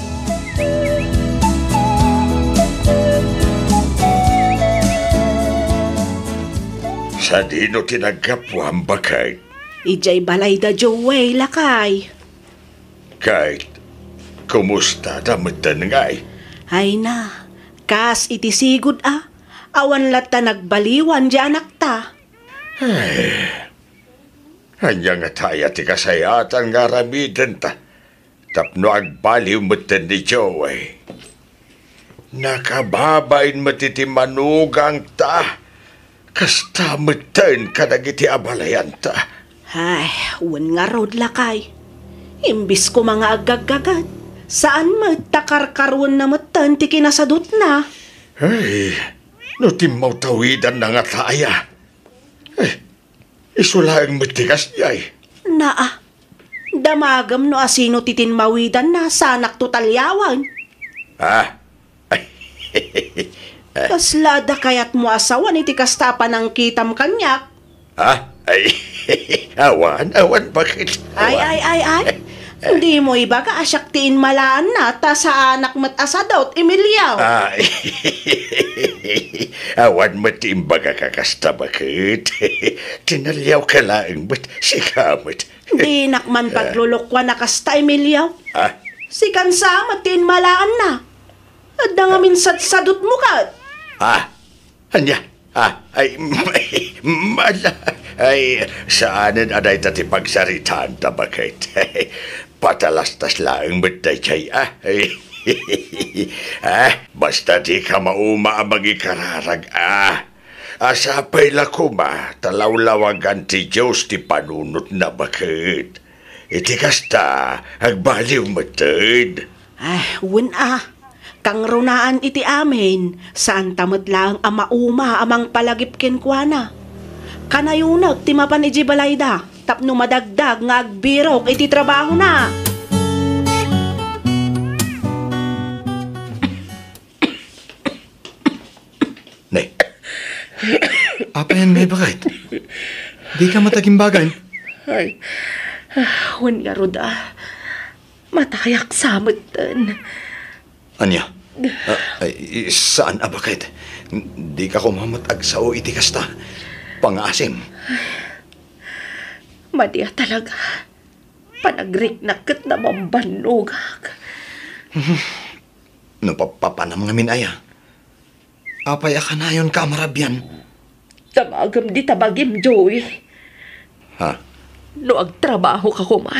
Sa dino tinagkapuan ba kahit? Ijay balay da Joey, lakay. Kahit, kumusta damatan ngay? Ay na, kas iti sigud awan lata nagbaliwan di anak ta. Hanya nga tayo ti kasayatan nga ramidan ta. Tapno agbaliw matan ni Joey. Nakababain matiti manugang ta. Kasta matan ka nagiti abalayan ta. Ay, wan nga rod lakay. Imbis ko mga agagagad. Saan matakarkarwan na matan ti kinasadot na? Ay, no timaw tawidan na nga taya. Ay, isulaang matigas niyay. Naa, damagam no asino titinmawidan na sanak tutalyawan. Ay, Kaslada kayat mo asawan iti kastapan ng kitam kanyak. Ay, awan, bakit? Ay. Hindi mo iba ka asyaktiin malaan na ta sa anak mat asadot, Emilio. Ay, awan matimbaga kakasta bakit? Tinalyaw ka lang, ba't sikamot? Di nakman paglulukwa na kasta, Emilio. Si kansa matin malaan na. At nga minsan sadot mo ka. Anya? Ay, mala. Ay, saanan aday tati pagsaritaan ta bakit? Patalastas lang matay chay, basta di ka mauma ang magikararag, Asapay lakuma, talawlawagan ti Diyos ti panunot na bakit? Iti kasta, agbaliw matid. Wun kang runaan iti amin, saan tamad lang ang mauma amang palagipkin kwa na. Kanayunag ti mapan iji balayda, tapno madagdag nga agbirok iti trabaho na. Nay, apa yan may bakit? Di ka matagimbagan. Ay, wan nga roda. Matayak samatan. Anya? Ay, saan bakit? Di ka kumamatag sa iti kasta. Pangasim. Madiya talaga. Panagrik na kat na mambanugak. No papanam ngamin aya. Apay ka na yun kamarabyan. Tamagam di tabagim, Joey. No agtrabaho ka kuma.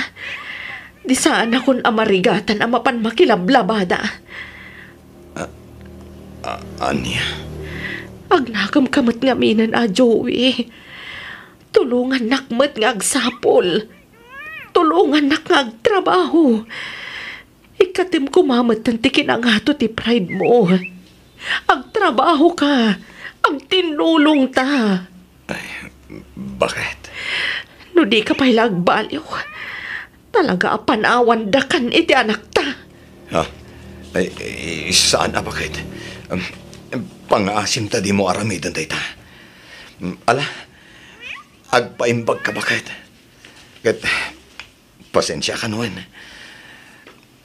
Di saan akong amarigatan ang mapan makilablabada. Anya? Agnakam kamat nga minan Joey. Tulungan nakmat nga agsapol. Tulungan nak nga agtrabaho. Ikatim kumamat tanti kinangato ti pride mo. Agtrabaho ka. Agtinulong ta. Ay, bakit? No di ka pa'y lagbaliw. Talaga apanawan dakan iti anak ta. Ay, saan bakit? Pangasim ta di mo aramidan tayo ta. Ala, agpaimbag ka bakit? Kat, pasensya ka noon.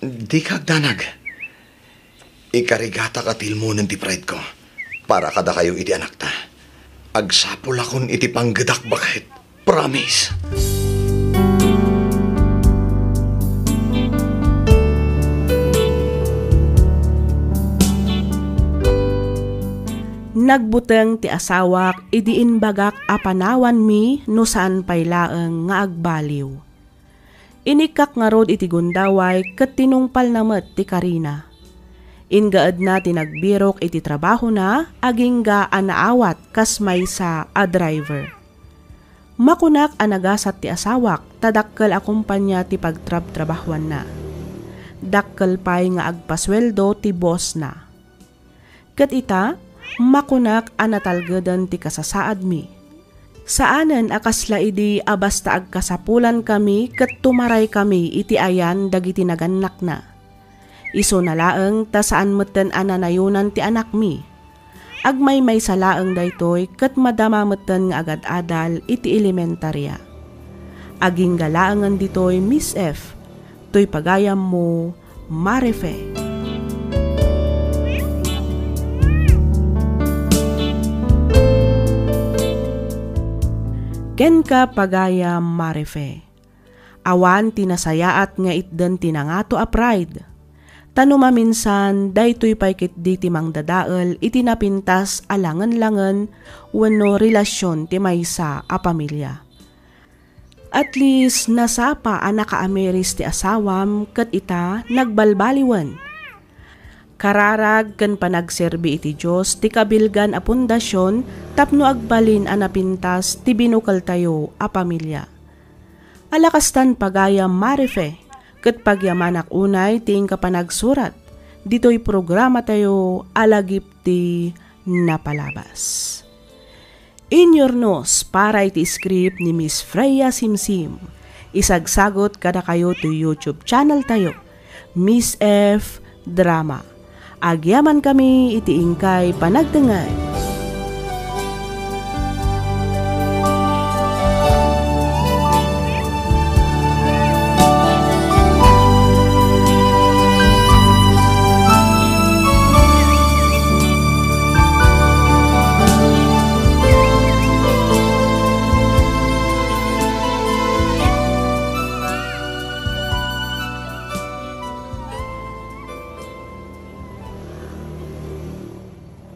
Di ka agdanag. Ikarigata ka tilmunan ti pride ko. Para kada kayo iti anak ta. Agsapol akon iti panggadak bakit? Promise. Nagbuteng ti asawak, idiin bagak apanawan mi no saan paylaeng nga agbaliw. Inikak nga rod iti gundaway ket tinungpal namet ti Karina. Ingaad na tinagbirok iti trabaho na, agingga anaawat kas may sa a driver. Makunak anagasat ti asawak, tadakkel akumpanya ti pagtrab-trabahuan na. dakkel pay nga agpasweldo ti boss na. Ket ita, makunak anatalgedan ti kasasaad mi. Saanen akasla idi abasta agkasapulan kami ket tumaray kami iti ayan dagiti naganak na. Iso na laeng ta saan metten ananayunan ti anak mi. Agmay may salaeng daytoy ket madama metten nga agad-adal iti elementarya. Aging galaangan ditoy Miss F. Toy pagayam mo, Marife. Ken ka pagayam Marife. Awan tinasayaat nga itden tinangato a pride. Tanuma minsan, daytoy paykit di timang dadael iti napintas alangan-langan wenno relasyon ti maysa a pamilya. At least nasapa anak ameris ti asawam ket ita nagbalbaliwan. Kararag ken panagserbi iti Dios ti kabilgan a pundasyon tapno agbalin a napintas ti binukal tayo a pamilya. Alakastan pagayam Marife. Ket pagyamanak unay ting kapanagsurat, dito'y programa tayo alagip ti napalabas. Inyornos para iti script ni Miss Freya Simsim. Isagsagot kada kayo to YouTube channel tayo, Miss F Drama. Agyaman kami iti ingkay panagdengay.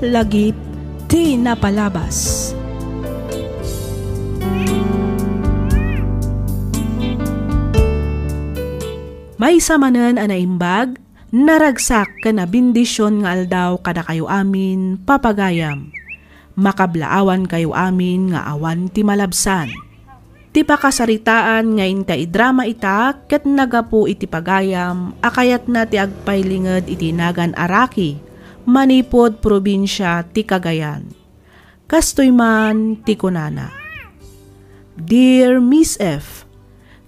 Lagip ti napalabas. May samanen a naimbag, naragsak ka na bindisyon nga aldaw kada kayo amin papagayam. Makablaawan kayo amin nga awan ti malabsan. Ti pakasaritaan nga inta idrama ita ket nagapu iti pagayam akayat na ti agpaylinged iti nagan Araki. Manipod probinsya ti Cagayan. Kastoy man ti kunana. Dear Miss F,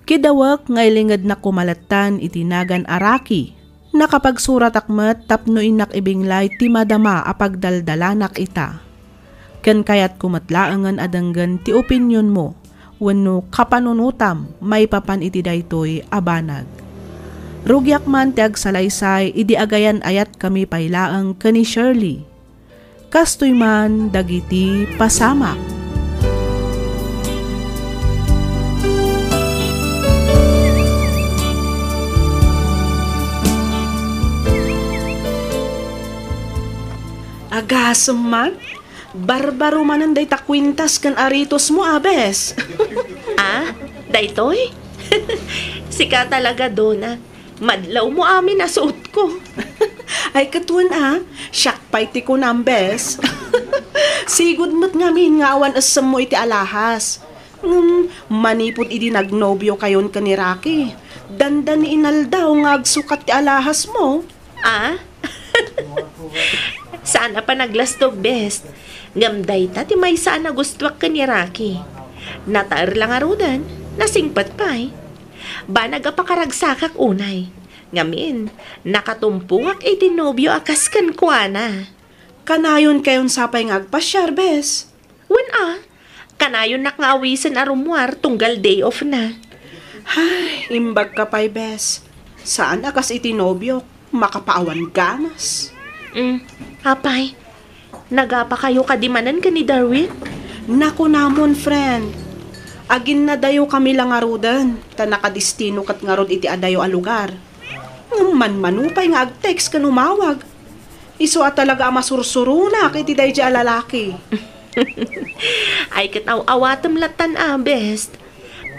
kidawak nga ilingad na kumalatan iti nagan Araki. Nakapagsurat akmet tapno inak ibinglay ti madama apagdaldalanak ita. Ken kayat kumatlaangan adanggan ti opinyon mo wenno kapanunutam may papan iti daytoy abanag. Rugyak man ti agsalaysay idi agayan ayat kami pailaang kani Shirley. Kastoy man dagiti pasamak. Agasem man, barbaro manan day takwintas kan aritos mo abes. Daytoy? Sika talaga dona. Madlaw mo amin na suot ko. Ay katuan syakpay ti ko nambes. Sigud mo't ngamin nga awan asam mo iti alahas. Manipod idi nagnobyo kayon ka ni Rocky. Dandan ni inaldaw nga agsukat ti alahas mo. Sana pa naglastog best. Ngamday ta ti may sana gustwak ka ni Rocky. Nataer lang arudan, nasingpat pa Ba nagapakaragsak unay. Ngamin, nakatumpungak iti nobyo akas kan kuana. Kanayon kayon sapay nga agpasyar, bes. Wen kanayon nakngawisan arumwar tunggal day off na. Ay, imbag ka pa'y, bes. Saan akas iti nobyo? Makapaawan ganas. Apay, nagapa kayo kadimanan ka ni Darwin? Naku namon, friend. Agin na dayo kami lang arudan, ta nakadistino kat ngarod iti adayo a lugar. Manupay nga ag-text kan umawag. Iso talaga masursurunak iti dayo a lalaki. Ay kataw-awatam latan best.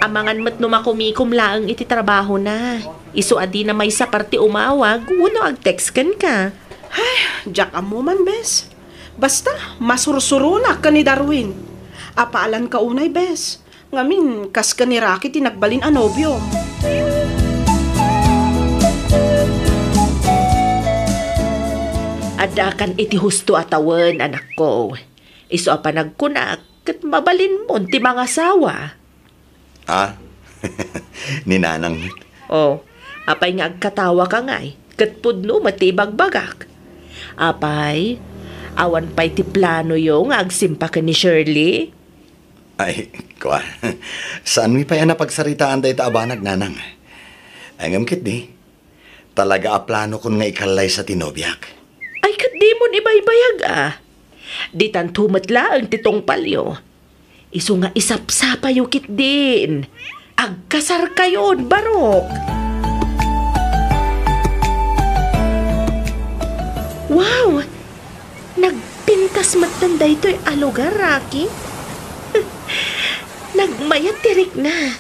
Amangan mat numakumikum laang iti trabaho na. Iso adi na may sa parti umawag, uno ag-text kan ka. Ay, jak mo man, bes. Basta, masursurunak ka ni Darwin. Apaalan ka unay, bes. Ngamin, kas ka ni Rocky tinagbalin anobyo. Adakan iti husto atawan, anak ko. Iso a panagkunak, kat mabalin mo ti mga asawa. Ah, ninanang. Oh, apay nga agkatawa ka ngay, kat pudno matibagbagak. Apay, awan pa'y ti plano yung agsimpa ka ni Shirley. Ay, kwa. Saan mi pa yan napagsaritaan dahi taabanag, nanang? Angam kit di. Talaga a plano kun nga ikalay sa tinobyak. Ay, kat di mo ibaybayag Di tan tumatla ang titong palyo. Iso nga isapsapa yung kit din. Agkasar kayon, Barok. Wow! Nagpintas matanda ito'y alugar, Rocky. Nagmayat tirik na.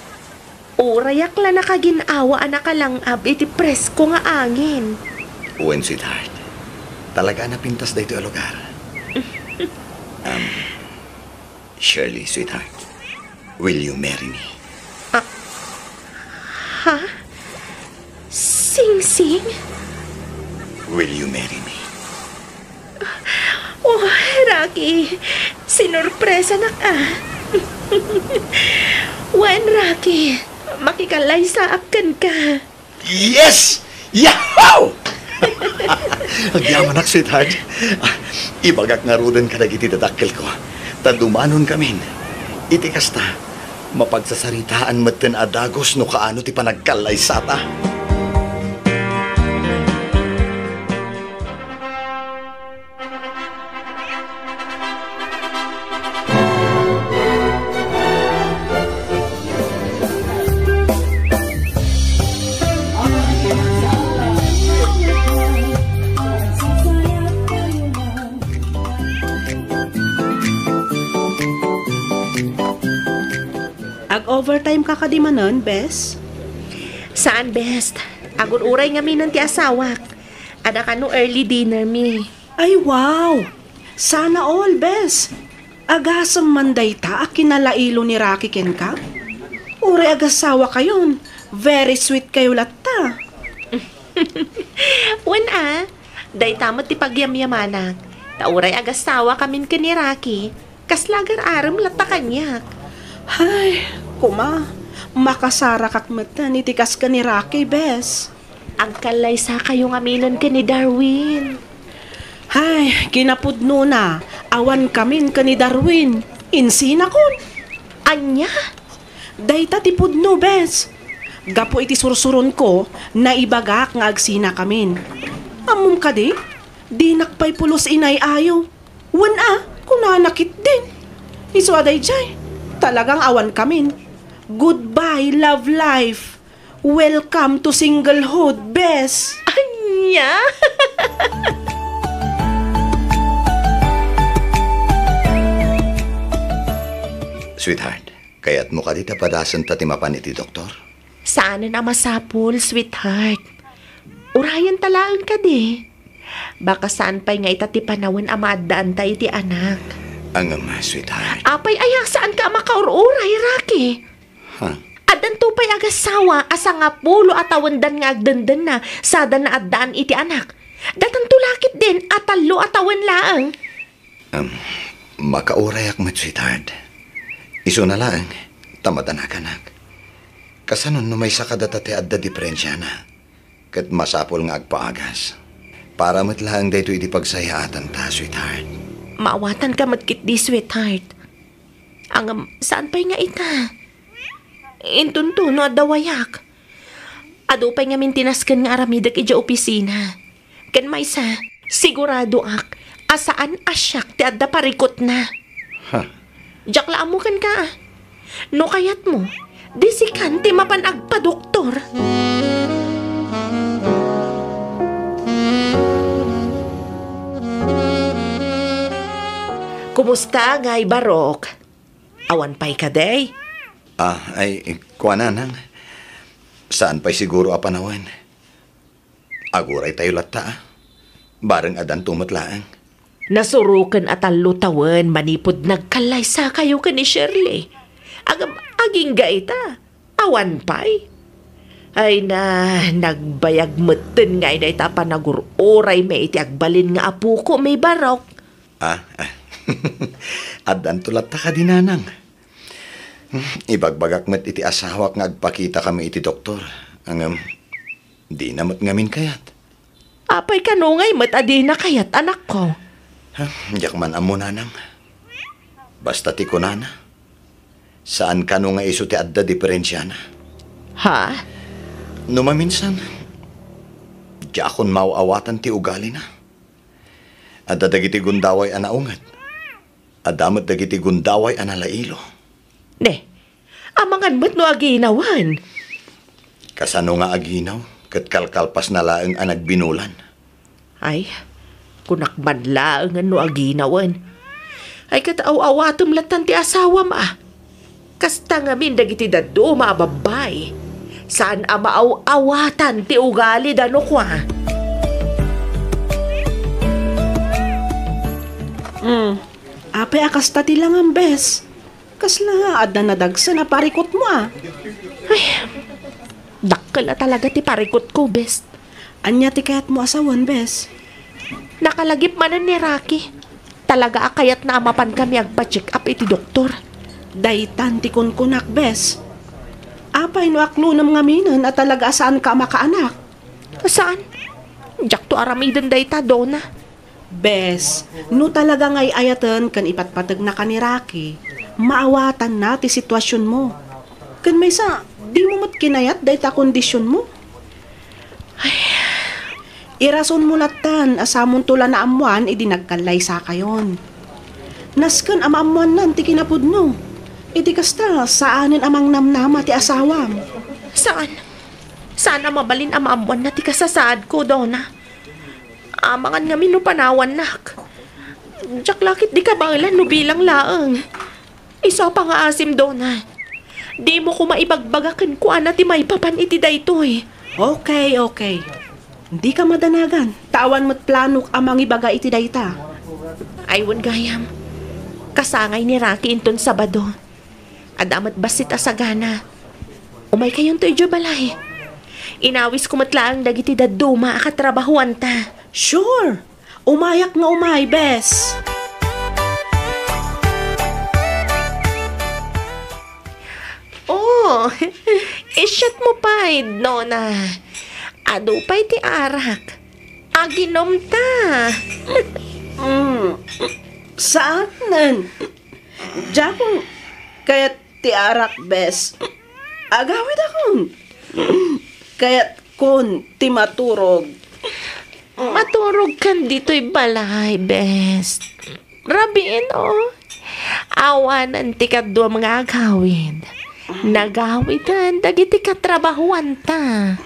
Urayak la nakaginawa anak lang iti presko nga angin. Uwen, sweetheart. Talaga napintas da ito lugar. Shirley, sweetheart. Will you marry me? Ha? Sing-sing? Will you marry me? Oh, Rocky. Sinurpresa na ka. Wan, Rocky. Makikalay sa akan ka. Yes! Yahoo! Agyaman ak, sweetheart. Ibagak nga rudan ka nagiti dadakkel ko. Tadumanon kamin. Iti kasta, mapagsasaritaan maten adagos no kaano ti panagkalay sata. Ag-overtime ka kadimanon, Bes? Saan, best? Agun uray nga minan ti asawak. Ada ka no early dinner mi. Ay, wow! Sana all, Bes. Agasam manday ta, kinalailo ni Rocky ken ka? Uray agasawa kayon. Very sweet kayo latta. Wan day tamot ti pagyamyamanak. Tauray agasawa kamin ka ni Rocky. Kaslagar aram lata kanyak. Ay, kuma, makasara kakmatan itikas ka ni Rocky, Bes. Ang kalay sa kayong aminan ka ni Darwin. Ay, kinapudno na. Awan kamin ka ni Darwin. Insina kon. Anya? Dayta ti pudno, Bes. Gapo iti sursuron ko na ibagak nga agsina kamin. Amum ka di nakpay pulos inay ayo. Wan kunanakit din. Iswaday jay. Talagang awan kamin. Goodbye, love life. Welcome to singlehood, Bes. Anya? Sweetheart, kaya't mo ka dita padasan tatimapan iti doktor? Saan na masapol, sweetheart? Urayan talaan ka Baka saan pa'y nga itatipanawan amadaan tayo ti anak. Ang sweetheart. Apay saan ka makaururay, Rocky? Huh? Adan to pa'y agasawa, asa nga pulo atawandan nga agdandan na, sada na addaan iti anak. Datan tulakit din, atalo atawan laang. Makauray ak sweetheart. Iso na lang, tamadan anak. Kasanon no may sakadatate adda diferensya na. Kat masapol nga agpaagas. Para matlaang dayto iti pagsayaatan ta, sweetheart. Maawatan ka matkit di, sweetheart. Ang saan pa'y nga ita? Intuntuno at dawayak. Ado pa'y nga mintinaskan nga aramidag ija opisina. Kan maysa, sigurado ak, asaan asyak ti adda parikot na. Huh? Jaklaan mo kan ka. No kayat mo, disikan ti mapanag pa doktor. Kumusta ngay, Barok? Awan pa'y ka day? Ay, kuanan. Saan pa'y siguro apanawan? Aguray tayo lata. Bareng adan tumatlaang. Nasurukan at alutawan, manipod nagkalay sa kayo ka ni Shirley. Aging gaita, awan pa'y. Ay na, nagbayag meten nga ina ita panagururay may iti agbalin nga apu ko may barok. Adan tulat ta ka dinanang. Ibagbagak met iti asawak nga agpakita kami iti doktor. Ang di namat ngamin kayat. Apay kanungay met adi na kayat anak ko. Diyak man amo nanang. Basta ti kunana. Saan kano nga iso ti adda diferensya na? Ha? Numaminsan, di akon mauawatan ti ugali na. Adda dagiti gundaway anaungat. Adamat dagiti gundaway analailo. Ne, amangan mo't no aginawan. Kasano nga aginaw, kat kalkalpas na laeng ang nagbinulan. Ay, kunakman laeng no aginawan. Ay kataaw-awatom latan ti asawa ma. Kasta ngamin dagiti dado maababay. Saan amaaw-awatan ti ugali dano kwa? Ape akasta ti lang ang bes. Kasla adda nadagsa na parikot mo Ay, dakkel na talaga ti parikot ko, best. Anya ti kayat mo asawan, bes. Nakalagip manan ni Rocky. Talaga akayat na amapan kami agpa-check up iti doktor. Daytan ti kunkunak, bes. Apay no aklo ng mga minan at talaga saan ka makaanak. Saan? Diyak to aramidan dayta dona. Bes, no talaga ngay ayatan kan ipatpatag na ka ni Rocky, maawatan na ti sitwasyon mo. Kan may sa, di mo mat kinayat dayta kondisyon mo. Irason mo latan, asamon tula na amuan, idi nagkalay sa kayon. Naskan amamuan nan ti kinapud no. Idi kasta, saanin amang namnama ti asawam. Saan? Sana mabalin amaamuan na ti kasasaad ko, dona. Amangan nga minupanawan nak. Diyak lakit di ka banglan no bilang laang. Isa pa nga asim, dona. Di mo ko maibagbagakin ko ana ti may papan iti daytoy. Okay. Hindi ka madanagan. Tawan mo't planok amang ibaga iti dayta. Aywan gayam. Kasangay ni Rocky inton Sabado. Adamat basit asagana. Umay kayon to ijo balay. Inawis ko matlaang dagiti daduma akatrabahuan ta. Sure. Umayak nga umay, bes. Oh, isyat mo pa, nona. Ado pa'y ti arak. Aginom ta. Saan? Jakong kayat ti arak, bes. Agawid akong. Kayat kun ti maturog. Maturog kan dito'y balay, best. Rabiin, awanan ti kadwa mga agawid. Nagawitan, dagiti katrabahuan ta.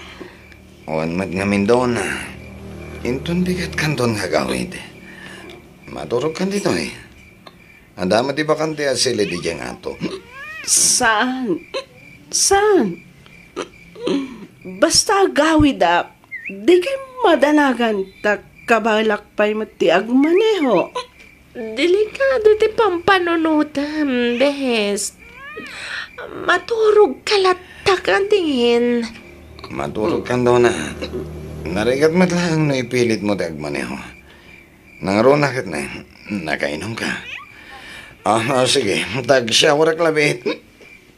Awan mat ngamin doon na. Intun bigat kan doon gagawid. Maturog kan dito eh. Andama di ba kanti asili di diyang ato? Saan? Basta agawid di kay madanagan ta kabalak pa'y mati agmaneho. Delikado ti pampanunutan, best. Maturog kalatak ang tingin. Maturog kan doon na. Narigat mat lang no ipilit mo ti agmaneho. Nangaroon nakit na. Nakainom ka. Sige. Tag-shower klabit.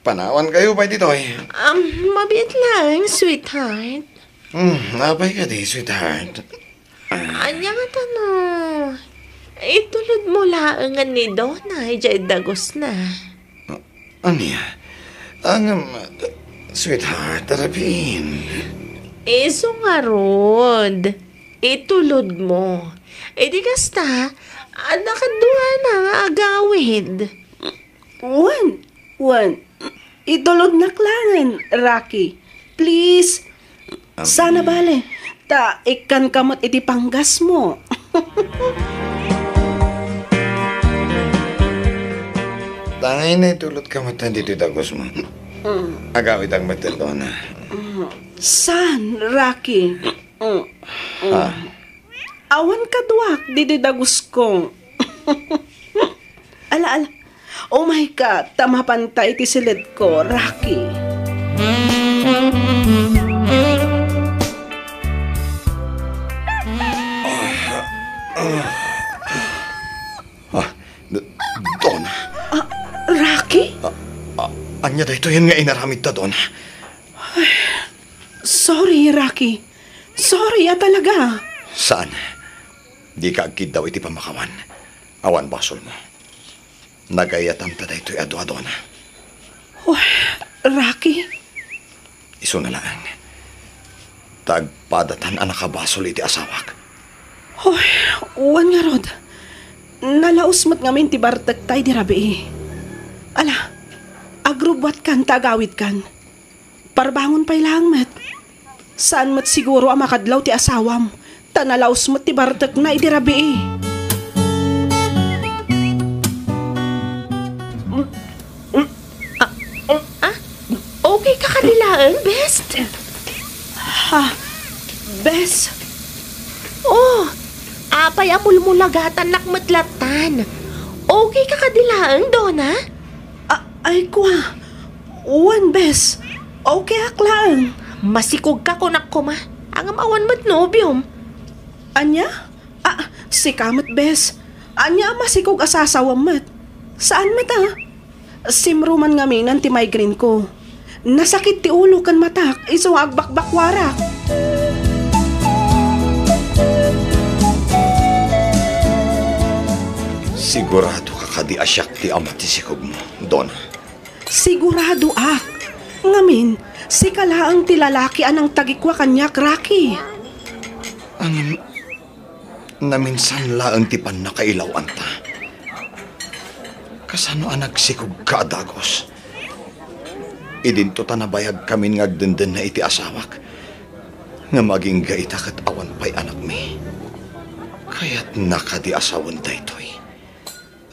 Panawan kayo pa dito eh. Mabit lang, sweetheart. Napay ka di, sweetheart. Anya nga tanong. Itulod mo laangan ni Donna, ijay dagos na. Anya? Sweetheart, tarapin. Iso nga rod. Itulod mo. Di kasta, nakaduha na nga agawid. Juan, itulod na klangan, Rocky. Please. Sana bale, ikan kamot iti panggas mo. Tangay na itulot ka matan dito dagos mo. Agawid ang matal doon na. San, Rocky? Awan ka duwak, dito dagos ko. Ala. Oh my God, tamapanta iti silid ko, Rocky. Anya dahito yan nga inaramid ta doon. Sorry, Rocky. Sorry talaga. Saan? Di ka agkid daw iti pamakawan. Awan basol mo. Nagayatan ta dahito ado-ado na. Rocky? Iso na lang. Tagpadatan ang nakabasol iti asawak. Uwan nga rod. Nalaos mo't ngamin ti bartek tay di rabi. Ala, agrubwat kan tagawid kan. Parbangon pa'y lang met. Saan mo't siguro ang makadlaw ti asawam. Tanalaos mo't ti bartek na iti rabi. Okay ka kanilaan, best? Bes, Oh, apay amulmulagatan nakmatlatan. Okay ka kadilaan, Donna? ay kwa. Uwan, Bes. Okay aklaan. Masikog ka kunak ko ma. Ang amawan mo't nobyom. Anya? Si kamot, Bes. Anya masikog asasawam mat. Saan mata? Simruman ngamin ti migraine ko. Nasakit ti ulo kan matak, iso agbakbakwarak. Sigurado ka kadi asyak ti ama ti sikog mo, Donna. Sigurado Ngamin, si kalaang ti lalaki anang tagikwa kanyak, Rocky. Ang naminsan laang ti pan nakailawan ta. Kasano ang nagsikog ka, Dagos? Idinto ta nabayag kami ngagdenden na iti asawak. Nga maging gaita kat awan pa'y anak mi. Kaya't nakadi asawan daytoy.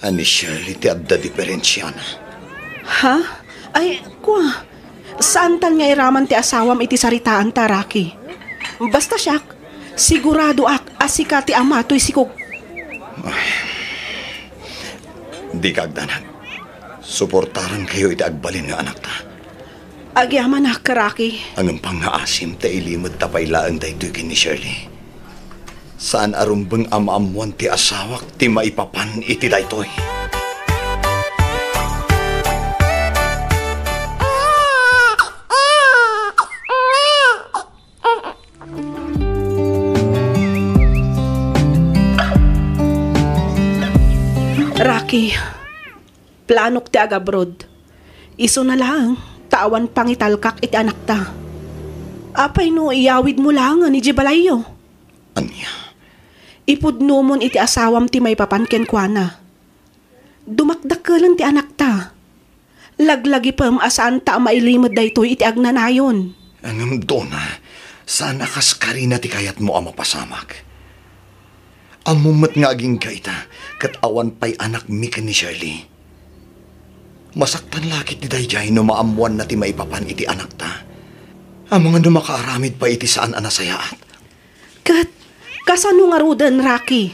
Ani Shirley ti adda diferensya na. Ha? Ay, kwa. Saan tan nga iraman ti asawam iti saritaan ta, Rocky? Basta siyak, sigurado asika ti ama to'y sikog. Di kagdanag. Suportaran kayo iti agbalin nga anak ta. Agyaman Rocky. Anong pang-aasim ta ilimod tapay laan daytoy kin ni Shirley. Saan arumbang amaamuan ti asawak ti maipapan iti daytoy. Rocky, planok ti agabroad. Iso na lang, tawan pangitalkak iti anak ta. Apay no, iyawid mo lang ni Jibalayo. Anya? Ipudno mon iti asawam ti may papanken kwa na. Dumakdakalan ti anak ta. Laglagi pam asaan ta mailimod daytoy iti agnanayon. Angam Donna, sana kaskari na ti kayat mo ama pasamak. Amumat nga aging gaita, kat awan pa'y anak mi ni Shirley. Masaktan lakit ti dayjay no maamuan na ti maipapan iti anak ta. Ang mga numakaaramid pa iti saan anasayaat. Kat, kasano nga rudan, Rocky?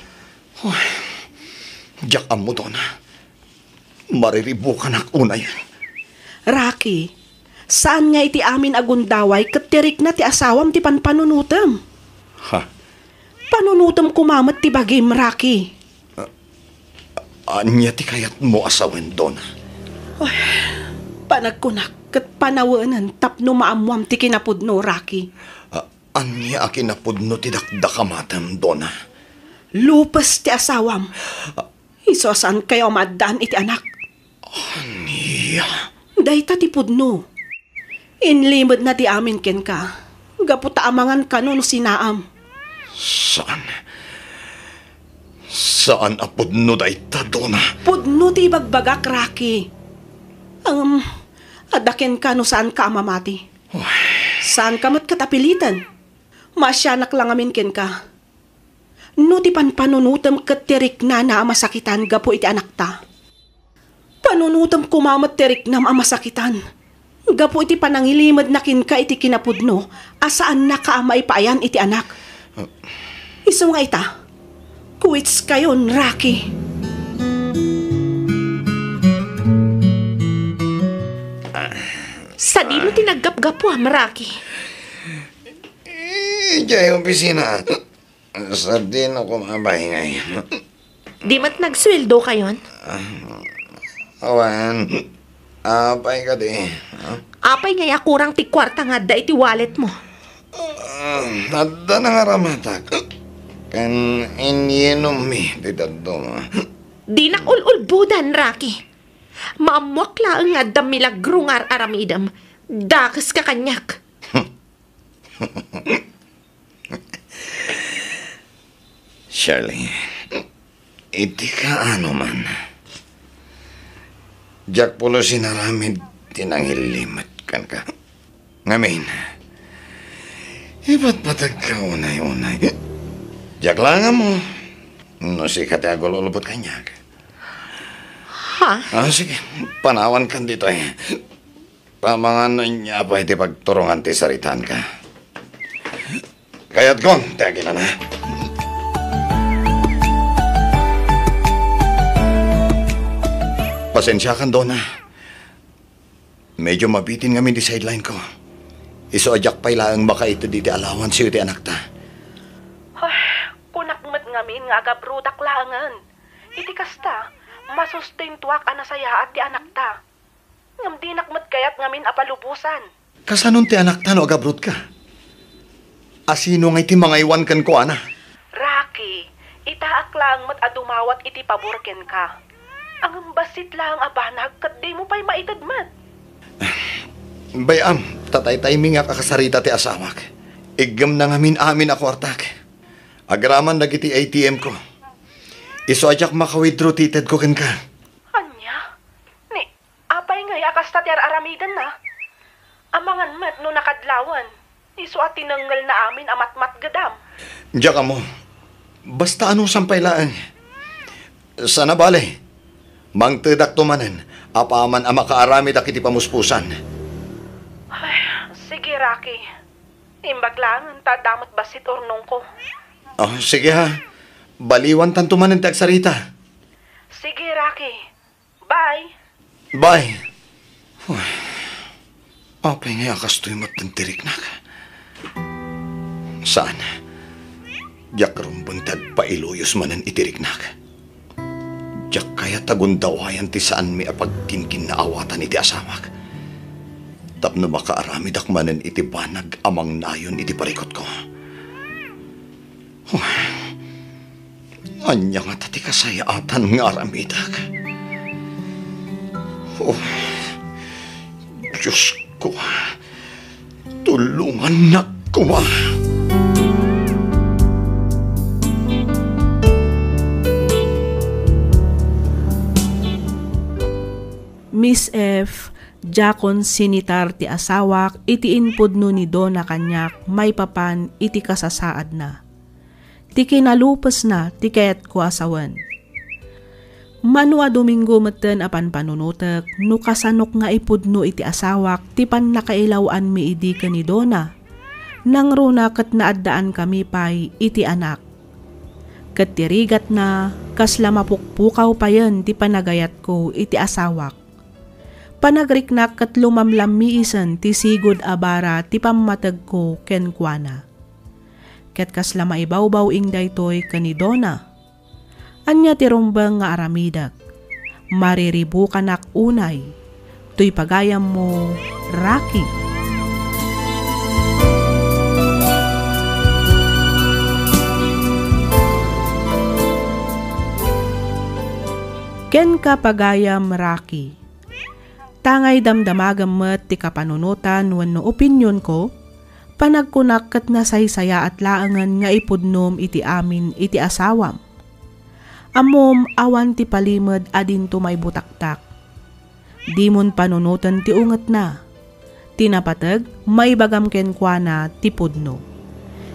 Diyak amo, Donna. Mariribukan una yan. Rocky, saan nga iti amin agundaway kat tirik na ti asawam ti panpanunutam? Ha? Panunutam kumamat ti bagim, Rocky. Anya ti kayat mo asawen, Donna? Panagkunak kat panawanan tapno maamuam ti kinapudno, Rocky. Anya akinapudno ti dakdakamatam, Donna? Lupas ti asawam. Iso saan kayo maddaan iti anak? Anya? Dayta ti pudno. Inlimod na ti amin ken ka. Gaputa amangan ka no sinaam. Saan? Saan apudno dayta, Donna? Pudno ti bagbagak, Rocky. Adaken ka no saan ka amamati. Saan ka mat katapilitan? Masyanak lang amin ken ka. No ti panpanunutam kat tirik na amasakitan gapo iti anak ta. Panunutam kumamat tirik na amasakitan. Gapo iti panangilimad na kin ka iti kinapudno asaan na kaamay paayan iti anak. Iso nga ita, quits kayon, Rocky. Sa di mo tinaggap-gapo, Rocky. Diyan opisina. Sa din ako mabahingay. Di mat nagsweldo kayon? Awan. Apay ka di. Apay ngaya kurang ti kwarta nga da iti wallet mo. Tadda na nga ramatak. Kan ininom mi, di taddo. Di nakululbudan, Rocky. Maamuak lang nga da milagro nga aramidam. Dakas ka kanyak. Shirley, iti ka ano man. Jack pulo sinaramid tinangilimat kan ka. Ngamin, iba't patag ka unay-unay. Jack lang mo. No si kate agol ulubot kanyak. Ha? Sige, panawan kan dito eh. Pamangan niya pa iti pagturungan ti saritan ka. Kaya't kong, tagi na na. Pasensya kan doon na. Medyo mabitin kami di sideline ko. Iso ajak pa'y lang baka ito di alawan siyo ti anak ta. Kunakmat ngamin nga agabrudak langan. Iti kasta, masustain tuwak anasaya at ti anak ta. Ngam di nakmat kayat ngamin apalubusan. Kasanon ti anak ta no agabrut ka? Asino nga iti mga iwan kan ko, ana? Rocky, itaak lang mat adumawat iti paburken ka. Ang basit lang abanag kat di mo pa'y maitadmat. Bayam, tatay-timing nga kakasarita ti asawak. Igam na ngamin amin ako artak. Agraman nagiti ATM ko. Iso ajak makawithdraw tited ko ken ka. Anya? Ni, apay nga yakasta ti aramidan na. Amangan mat no nakadlawan. Iso at tinanggal na amin amat-mat gadam. Diyak mo. Basta anong sampay laang. Sana bale. Mangtedak tumanen. Apaman ang makaarami dakiti pamuspusan. Ay, sige Rocky. Imbag lang, tadamot basit ornong ko. Oh, sige ha. Baliwan tan tumanen ti agsarita. Sige Rocky. Bye. Bye. Apay nga kastoy matantirik na ka. Saan? Diyak rumbang tagpailuyos manan itirik na ka. Diyak kaya tagundawayan ti saan mi apagkinkin na awatan iti asamak. Tapno makaaramid akmanan iti banag amang nayon iti parikot ko. Anya nga tati kasayaatan nga aramidak. Diyos ko, tulungan na ko. Miss F, jakon sinitar ti asawak, iti inpudno ni Dona kanyak, may papan iti kasasaad na. Ti kinalupes na, ti kayat ko asawan. Manua Domingo meten apan panunutek, no kasanok nga ipudno iti asawak, ti pan nakailawan mi idi ka ni Dona. Nang runa kat naaddaan kami pay iti anak. Kat tirigat na, kasla mapukpukaw pa yan ti panagayat ko iti asawak. Panagriknak kat lumamlam miisan ti sigod abara ti pammatag ko ken kuana. Ket kasla maibawbaw ing daytoy kani Dona. Anya ti rumbang nga aramidak. Mariribukanak unay. Tuy pagayam mo, Rocky. Ken ka pagayam, Rocky. Tangay damdamagam met ti kapanunutan wenno opinyon ko, panagkunak ket nasaysaya at laangan nga ipudnom iti amin iti asawam. Amom awan ti palimed adin to may butaktak. Dimon panunutan ti unget na. Tinapateg may bagam ken kuana ti pudno.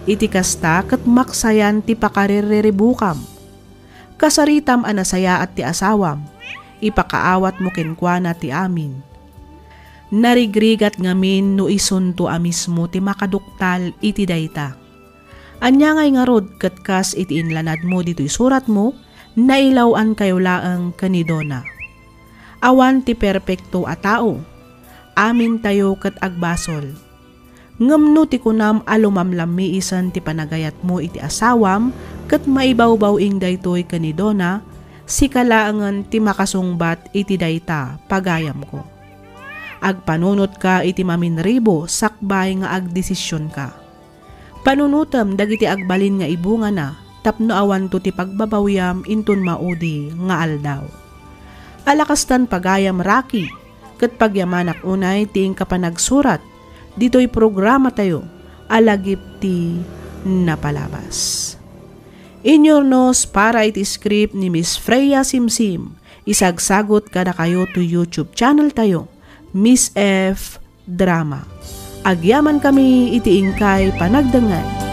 Iti kasta ket maksayan ti pakariribukam. Kasaritam anasaya at ti asawam. Ipakaawat mo kenkwana ti amin. Narigrigat ngamin no isunto amismo ti makaduktal iti dayta. Anya ngay nga rod katkas iti inlanad mo dito'y surat mo, nailawan kayo laang kanidona. Awan ti perpekto a tao, amin tayo kat agbasol. Ngamno ti kunam alumamlam miisan ti panagayat mo iti asawam, kat maibawbaw ing daytoy kanidona, si kalaangan ti makasungbat iti dayta pagayam ko. Agpanunot ka iti maminribo sakbay nga agdesisyon ka. Panunutam dagiti agbalin nga ibunga na tapno awan to ti pagbabawyam intun maudi nga aldaw. Alakastan pagayam raki ket pagyamanak unay tiing kapanagsurat dito'y programa tayo alagip ti napalabas. Inyornos para iti script ni Miss Freya Simsim. Isagsagot kada kayo to YouTube channel tayo, Miss F Drama. Agyaman kami iti ingkay panagdangay.